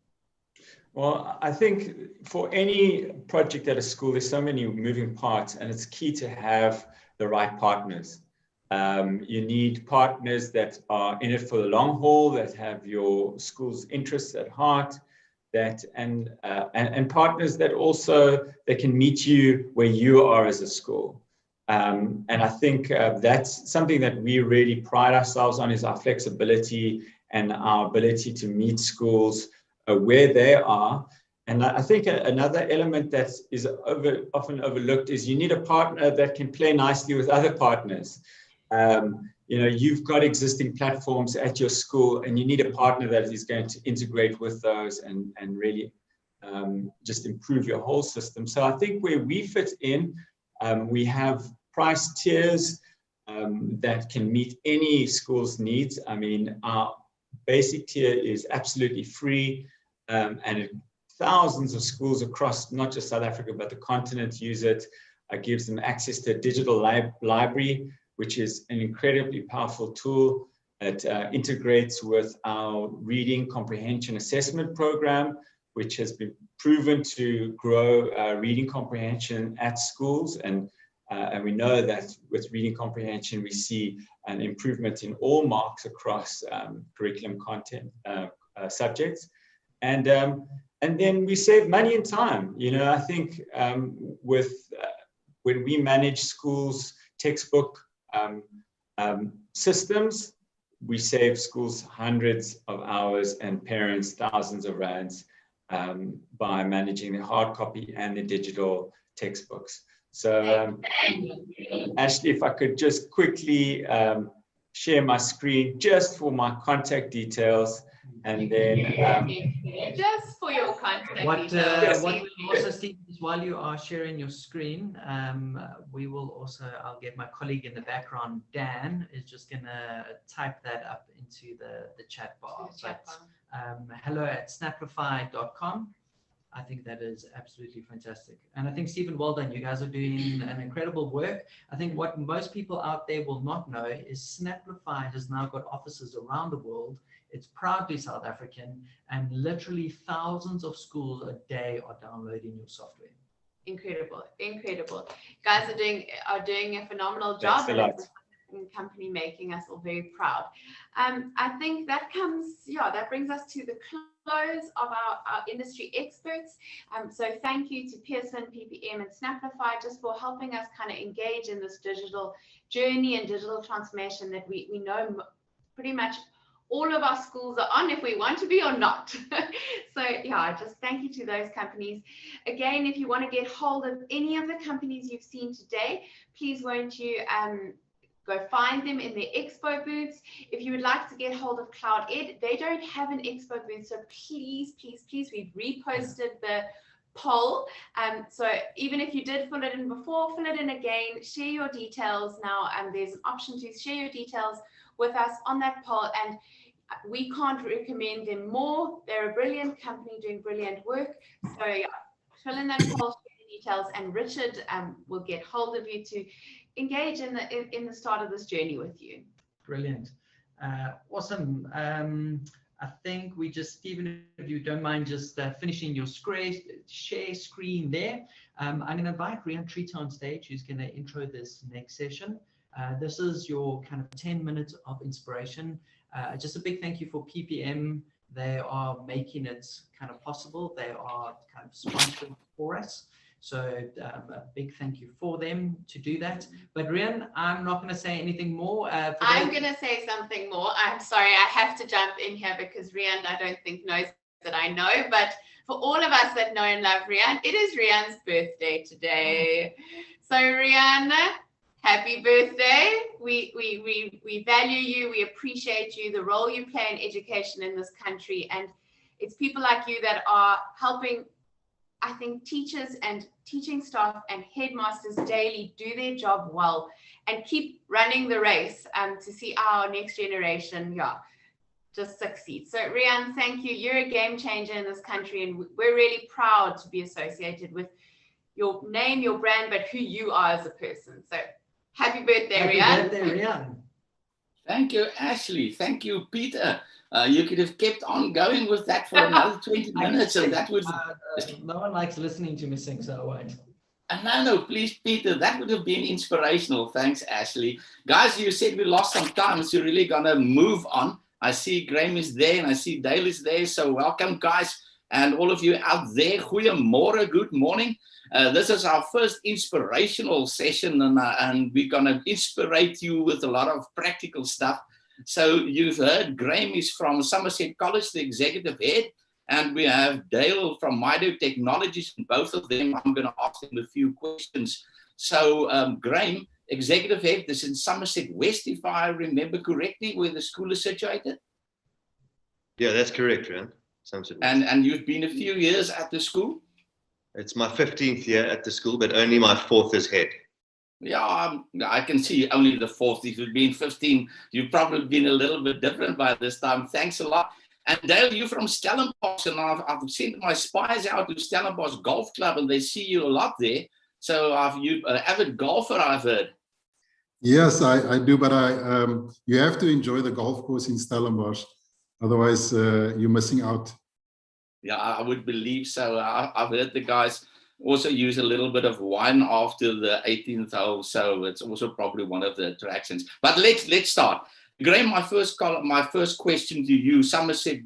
Well, I think for any project at a school, there's so many moving parts, and it's key to have the right partners. You need partners that are in it for the long haul, that have your school's interests at heart, and partners that also that can meet you where you are as a school. And I think that's something that we really pride ourselves on, is our flexibility and our ability to meet schools where they are. And I think another element that is often overlooked is you need a partner that can play nicely with other partners. You've got existing platforms at your school, and you need a partner that is going to integrate with those and really just improve your whole system. So I think where we fit in, we have price tiers that can meet any school's needs. I mean, our basic tier is absolutely free, and thousands of schools across not just South Africa, but the continent use it. It gives them access to a digital library, which is an incredibly powerful tool. It integrates with our reading comprehension assessment program, which has been proven to grow reading comprehension at schools. And we know that with reading comprehension, we see an improvement in all marks across curriculum content subjects. And then we save money and time. I think when we manage schools' textbook systems, we save schools hundreds of hours and parents thousands of rands by managing the hard copy and the digital textbooks. So Ashley, if I could just quickly share my screen just for my contact details, and then just for your contact what details. what we'll also see is while you are sharing your screen, I'll get my colleague in the background, Dan, is just gonna type that up into the chat bar. hello@snapplify.com. I think that is absolutely fantastic. And I think, Stephen, well done. You guys are doing an incredible work. I think what most people out there will not know is Snapplify has now got offices around the world. It's proudly South African, and literally thousands of schools a day are downloading your software. Incredible, incredible. Guys are doing a phenomenal job. Company making us all very proud. I think that brings us to the close of our industry experts. So thank you to Pearson, PPM, and Snapplify just for helping us kind of engage in this digital journey and digital transformation that we know pretty much all of our schools are on, if we want to be or not. So just thank you to those companies. Again, if you want to get hold of any of the companies you've seen today, please won't you go find them in their expo booths. If you would like to get hold of Cloud Ed, they don't have an expo booth, so please, we've reposted the poll. So even if you did fill it in before, fill it in again, share your details now, and there's an option to share your details with us on that poll, and we can't recommend them more. They're a brilliant company doing brilliant work. So fill in that poll, share the details, and Richard will get hold of you to engage in the start of this journey with you. Brilliant. Awesome. I think we just, Stephen, if you don't mind just finishing your share screen there. I'm going to invite Rian Trita on stage, who's going to intro this next session. This is your kind of 10 minutes of inspiration. Just a big thank you for PPM. They are making it kind of possible. They are kind of sponsoring for us. So a big thank you for them to do that. But Rian, I'm not going to say anything more. I'm going to say something more. I'm sorry, I have to jump in here because Rian, I don't think knows that I know. But for all of us that know and love Rian, it is Rian's birthday today. So Rian, happy birthday. We value you. We appreciate you, the role you play in education in this country. And it's people like you that are helping, I think, teachers and teaching staff and headmasters daily do their job well and keep running the race to see our next generation just succeed. So Rian, thank you. You're a game changer in this country, and we're really proud to be associated with your name, your brand, but who you are as a person. So happy birthday, Rian. Happy birthday, Rian. Thank you, Ashley. Thank you, Peter. You could have kept on going with that for another 20 minutes, and that would... no one likes listening to me sing, so I won't. No, please, Peter, that would have been inspirational. Thanks, Ashley. Guys, you said we lost some time, so you're really going to move on. I see Graham is there, and I see Dale is there, so welcome, guys. And all of you out there, goeiemorgen, good morning. This is our first inspirational session, and we're going to inspirate you with a lot of practical stuff. So you've heard Graham is from Somerset College, the executive head, and we have Dale from Mido Technologies, and both of them, I'm going to ask them a few questions. So Graham, executive head, this is in Somerset West, if I remember correctly, where the school is situated? Yeah, that's correct, Ryan. And you've been a few years at the school? It's my 15th year at the school, but only my 4th as head. Yeah, I can see only the 4th. If you've been 15, you've probably been a little bit different by this time. Thanks a lot. And Dale, you're from Stellenbosch, and I've sent my spies out to Stellenbosch Golf Club, and they see you a lot there. So you're an avid golfer, I've heard. Yes, I do, but you have to enjoy the golf course in Stellenbosch. Otherwise, you're missing out. Yeah, I would believe so. I've heard the guys also use a little bit of wine after the 18th hole, so it's also probably one of the attractions. But let's start. Graham, my first question to you. Somerset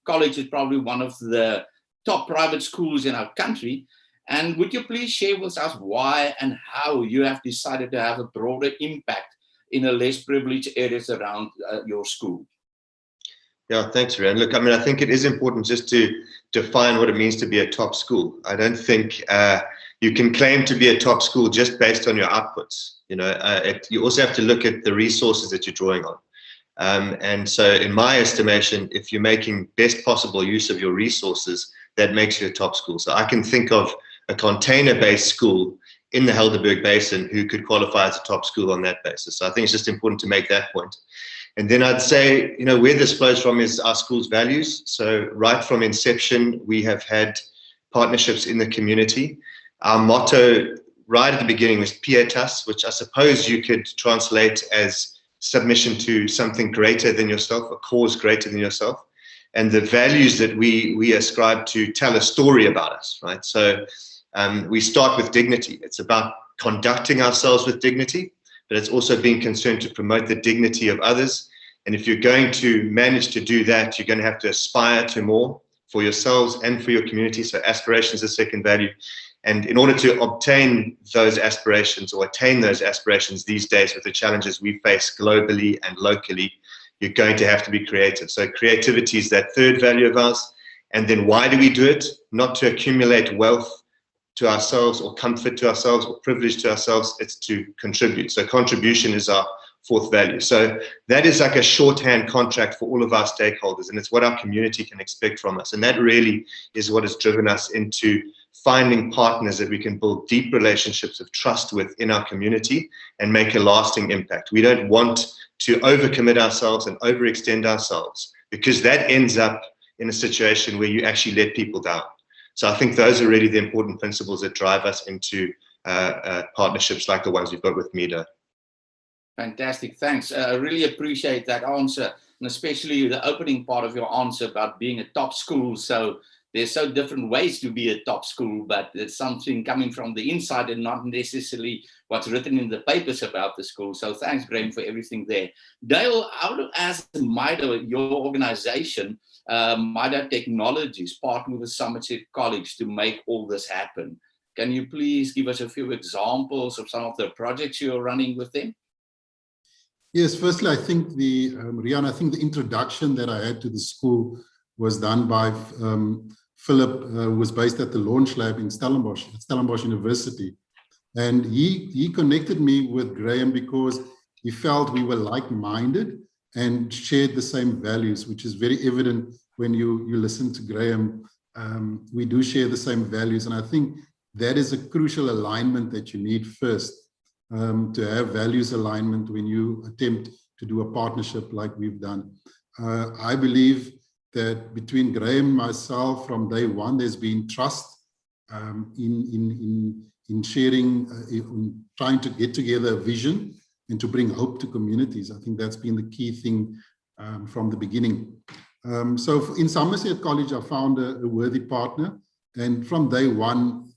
College is probably one of the top private schools in our country. And would you please share with us why and how you have decided to have a broader impact in the less privileged areas around your school? Yeah, thanks, Ryan. Look, I mean, I think it is important just to define what it means to be a top school. I don't think you can claim to be a top school just based on your outputs. You know, you also have to look at the resources that you're drawing on. And so in my estimation, if you're making best possible use of your resources, that makes you a top school. So I can think of a container-based school in the Helderberg Basin who could qualify as a top school on that basis. So I think it's just important to make that point. And then I'd say, you know, where this flows from is our school's values. So right from inception, we have had partnerships in the community. Our motto right at the beginning was Pietas, which I suppose you could translate as submission to something greater than yourself, a cause greater than yourself. And the values that we ascribe to tell a story about us, right? So we start with dignity. It's about conducting ourselves with dignity, but it's also being concerned to promote the dignity of others. And if you're going to manage to do that, you're going to have to aspire to more for yourselves and for your community. So aspiration is the second value. And in order to obtain those aspirations or attain those aspirations these days with the challenges we face globally and locally, you're going to have to be creative. So creativity is that third value of ours. And then why do we do it? Not to accumulate wealth to ourselves or comfort to ourselves or privilege to ourselves, it's to contribute. So contribution is our fourth value. So that is like a shorthand contract for all of our stakeholders, and it's what our community can expect from us. And that really is what has driven us into finding partners that we can build deep relationships of trust with in our community and make a lasting impact. We don't want to overcommit ourselves and overextend ourselves, because that ends up in a situation where you actually let people down. So I think those are really the important principles that drive us into partnerships like the ones we've got with Mido. Fantastic, thanks. I really appreciate that answer, and especially the opening part of your answer about being a top school. So there's so different ways to be a top school, but it's something coming from the inside and not necessarily what's written in the papers about the school. So thanks, Graham, for everything there. Dale, as Mido, your organization, Mido Technologies, partner with Somerset College to make all this happen. Can you please give us a few examples of some of the projects you're running with them? Yes, firstly, I think Rian, I think the introduction that I had to the school was done by Philip, who was based at the Launch Lab in Stellenbosch, at Stellenbosch University. And he connected me with Graham because he felt we were like-minded and shared the same values, which is very evident when you listen to Graham. We do share the same values. And I think that is a crucial alignment that you need first, to have values alignment when you attempt to do a partnership like we've done. I believe that between Graham and myself from day one, there's been trust in sharing, in trying to get together a vision and to bring hope to communities. I think that's been the key thing from the beginning. So in Somerset College, I found a worthy partner. And from day one,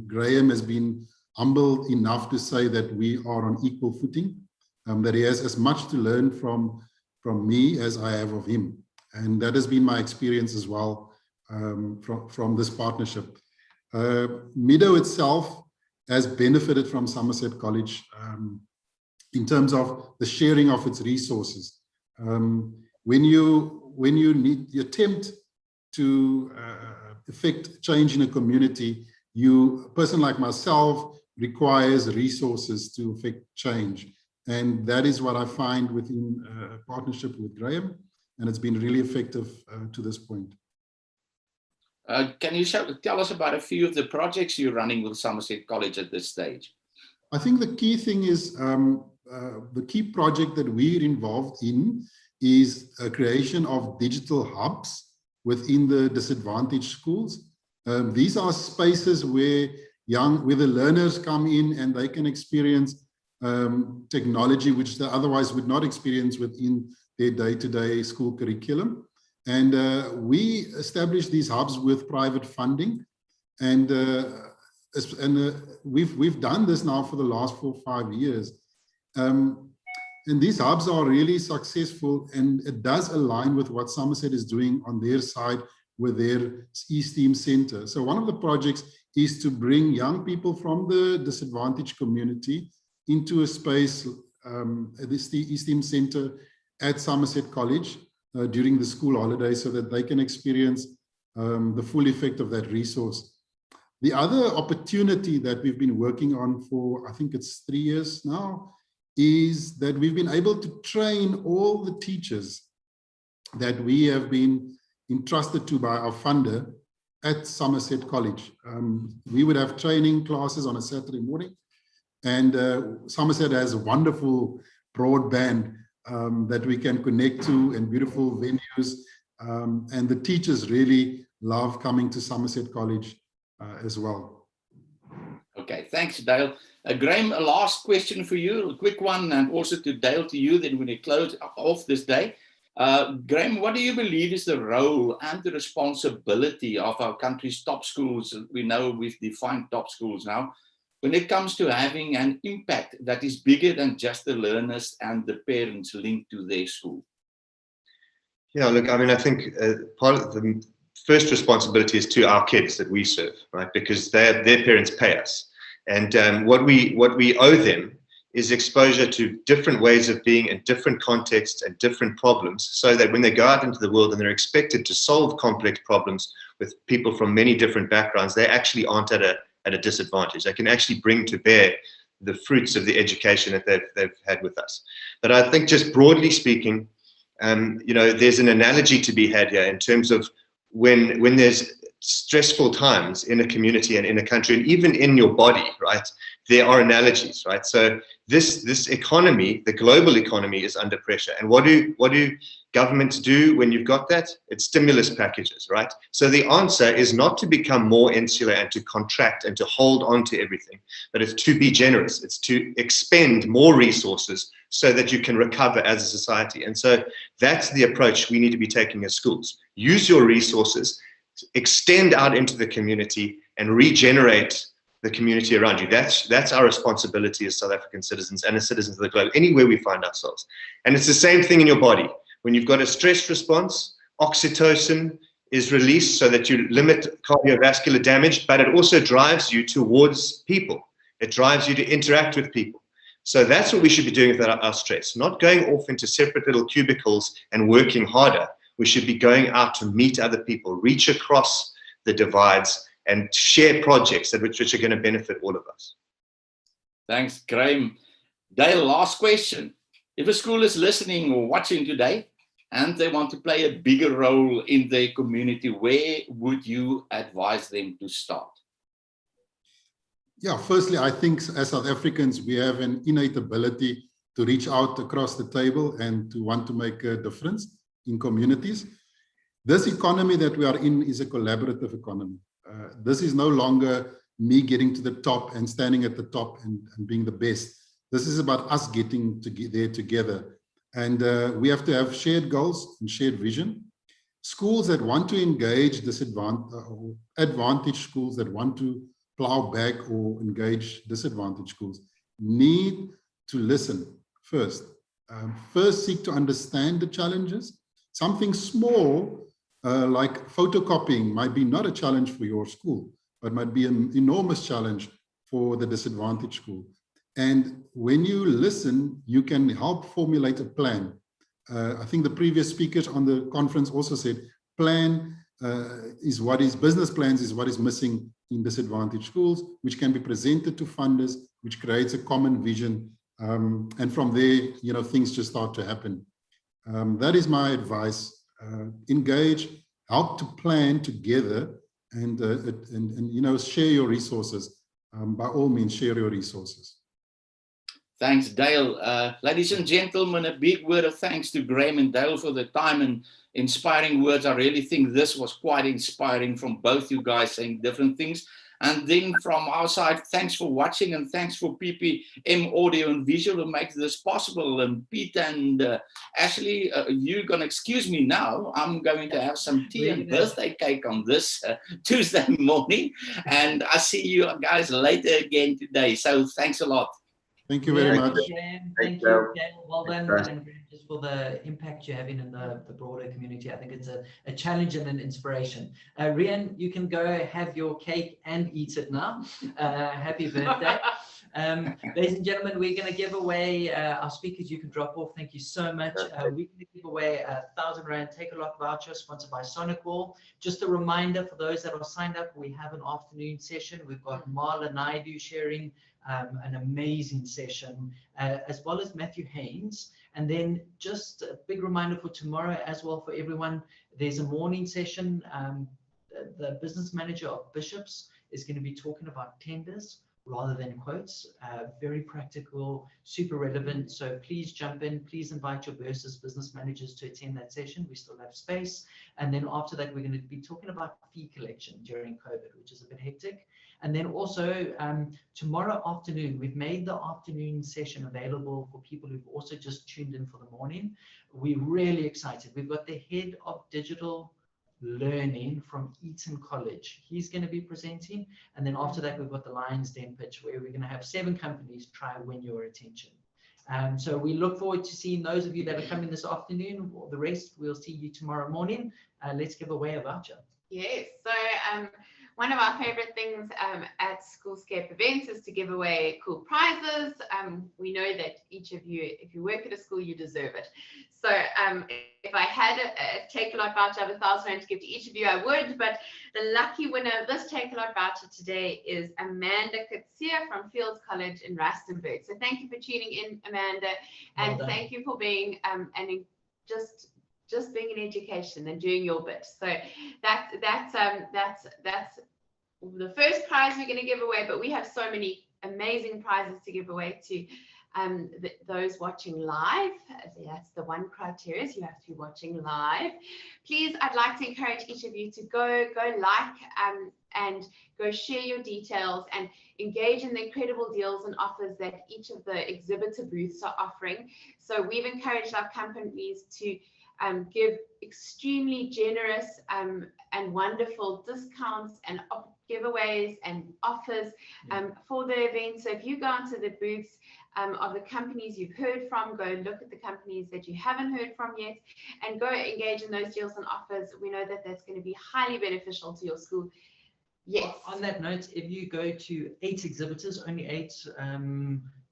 Graham has been humble enough to say that we are on equal footing, that he has as much to learn from me as I have of him. And that has been my experience as well from this partnership. Meadow itself has benefited from Somerset College in terms of the sharing of its resources. When you attempt to effect change in a community, a person like myself requires resources to effect change. And that is what I find within a partnership with Graham, and it's been really effective to this point. Can you tell us about a few of the projects you're running with Somerset College at this stage? I think the key thing is, the key project that we're involved in is a creation of digital hubs within the disadvantaged schools. These are spaces where the learners come in and they can experience technology which they otherwise would not experience within their day-to-day school curriculum. And we established these hubs with private funding, and we've done this now for the last 4 or 5 years. And these hubs are really successful, and it does align with what Somerset is doing on their side with their esteem center. So one of the projects is to bring young people from the disadvantaged community into a space at the esteem center at Somerset College during the school holidays, so that they can experience the full effect of that resource. The other opportunity that we've been working on for, I think it's 3 years now, is that we've been able to train all the teachers that we have been entrusted to by our funder at Somerset College. We would have training classes on a Saturday morning, and Somerset has a wonderful broadband that we can connect to, and beautiful venues, and the teachers really love coming to Somerset College as well. Okay, thanks, Dale. Graham, a last question for you, a quick one, and also to Dale, to you, then we're going to close off this day. Graham, what do you believe is the role and the responsibility of our country's top schools? We know we've defined top schools now, when it comes to having an impact that is bigger than just the learners and the parents linked to their school? Yeah, look, I mean, I think part of the first responsibility is to our kids that we serve, right? Because their parents pay us. And what we owe them is exposure to different ways of being in different contexts and different problems, so that when they go out into the world and they're expected to solve complex problems with people from many different backgrounds, they actually aren't at a disadvantage. They can actually bring to bear the fruits of the education that they've had with us. But I think, just broadly speaking, there's an analogy to be had here in terms of when there's stressful times in a community and in a country, and even in your body, right? There are analogies, right? So this economy, the global economy, is under pressure. And what do governments do when you've got that? It's stimulus packages, right? So the answer is not to become more insular and to contract and to hold on to everything, but it's to be generous. It's to expend more resources so that you can recover as a society. And so that's the approach we need to be taking as schools. Use your resources, extend out into the community, and regenerate the community around you. That's our responsibility as South African citizens and as citizens of the globe, anywhere we find ourselves. And it's the same thing in your body. When you've got a stress response, oxytocin is released so that you limit cardiovascular damage, but it also drives you towards people. It drives you to interact with people. So that's what we should be doing with our stress, not going off into separate little cubicles and working harder. We should be going out to meet other people, reach across the divides, and share projects which are going to benefit all of us. Thanks, Graham. Dale, last question. If a school is listening or watching today and they want to play a bigger role in their community, where would you advise them to start? Yeah, firstly, I think as South Africans, we have an innate ability to reach out across the table and to want to make a difference in communities. This economy that we are in is a collaborative economy. This is no longer me getting to the top and standing at the top and being the best. This is about us getting there together. And we have to have shared goals and shared vision. Schools that want to engage advantaged schools that want to plow back or engage disadvantaged schools need to listen first. First, seek to understand the challenges. Something small like photocopying might be not a challenge for your school, but might be an enormous challenge for the disadvantaged school. And when you listen, you can help formulate a plan. I think the previous speakers on the conference also said, business plans is what is missing in disadvantaged schools, which can be presented to funders, which creates a common vision. And from there, things just start to happen. That is my advice. Engage, help to plan together, and share your resources. By all means, share your resources. Thanks, Dale. Ladies and gentlemen, a big word of thanks to Graham and Dale for the time and inspiring words. I really think this was quite inspiring from both you guys saying different things. And then from our side, thanks for watching, and thanks for PPM Audio and Visual who makes this possible. And Pete and Ashley, you're going to excuse me now. I'm going to have some tea and birthday cake on this Tuesday morning. And I see you guys later again today. So thanks a lot. Thank you very much. Thank you, Dale. Well done, and just for the impact you're having in the broader community. I think it's a challenge and an inspiration. Rian, you can go have your cake and eat it now. Happy birthday. Ladies and gentlemen, we're going to give away our speakers. You can drop off. Thank you so much. We're going to give away a 1,000 Rand Take-A-Lot voucher sponsored by Sonic Wall. Just a reminder for those that are signed up, we have an afternoon session. We've got Marla Naidu sharing an amazing session, as well as Matthew Haynes. And then just a big reminder for tomorrow as well for everyone, there's a morning session. The business manager of Bishops is going to be talking about tenders rather than quotes. Very practical, super relevant. So please jump in. Please invite your business managers to attend that session. We still have space. And then after that, we're going to be talking about fee collection during COVID, which is a bit hectic. And then also tomorrow afternoon, we've made the afternoon session available for people who've also just tuned in for the morning. We're really excited. We've got the head of digital learning from Eton College. He's going to be presenting. And then after that, we've got the Lions Den pitch where we're going to have 7 companies try win your attention. So we look forward to seeing those of you that are coming this afternoon. Or the rest, we'll see you tomorrow morning. Let's give away a voucher. Yes. So one of our favorite things at Schoolscape events is to give away cool prizes. We know that each of you, if you work at a school, you deserve it. So if I had a Take-A-Lot voucher of 1,000 Rand to give to each of you, I would. But the lucky winner of this Take-A-Lot voucher today is Amanda Kutsia from Fields College in Rustenburg. So thank you for tuning in, Amanda, and thank you for being just being in education and doing your bit. So that's the first prize we're going to give away, but we have so many amazing prizes to give away to those watching live. That's the one criteria, so you have to be watching live. Please, I'd like to encourage each of you to go like and go share your details and engage in the incredible deals and offers that each of the exhibitor booths are offering. So we've encouraged our companies to give extremely generous and wonderful discounts and giveaways and offers for the event. So if you go onto the booths of the companies you've heard from, go look at the companies that you haven't heard from yet, and go engage in those deals and offers. We know that that's going to be highly beneficial to your school. Yes. On that note, if you go to 8 exhibitors, only 8,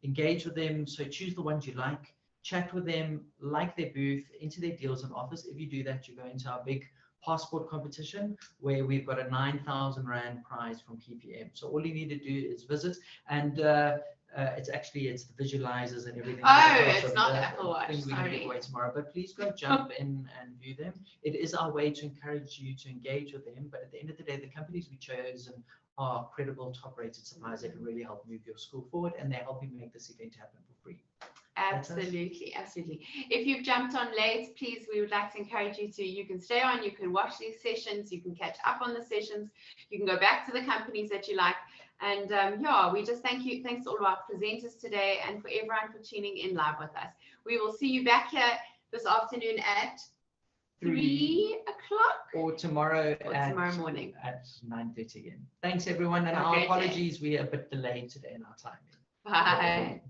engage with them. So choose the ones you like. Chat with them, like their booth, into their deals and offers. If you do that, you go into our big passport competition where we've got a 9,000 Rand prize from PPM. So all you need to do is visit, and it's the visualizers and everything. Oh, it's not the Apple Watch. Things we're going to give away tomorrow, but please go jump in and view them. It is our way to encourage you to engage with them. But at the end of the day, the companies we chose are credible, top-rated suppliers that can really help move your school forward, and they're helping make this event happen for free. Absolutely, absolutely. If you've jumped on late, please, we would like to encourage you to, you can stay on, you can watch these sessions, you can catch up on the sessions, you can go back to the companies that you like, And yeah, we just thanks to all of our presenters today and for everyone for tuning in live with us. We will see you back here this afternoon at 3 o'clock. Or tomorrow morning at 9:30 again. Thanks everyone, and Have a our great day. apologies, we are a bit delayed today in our timing. Bye.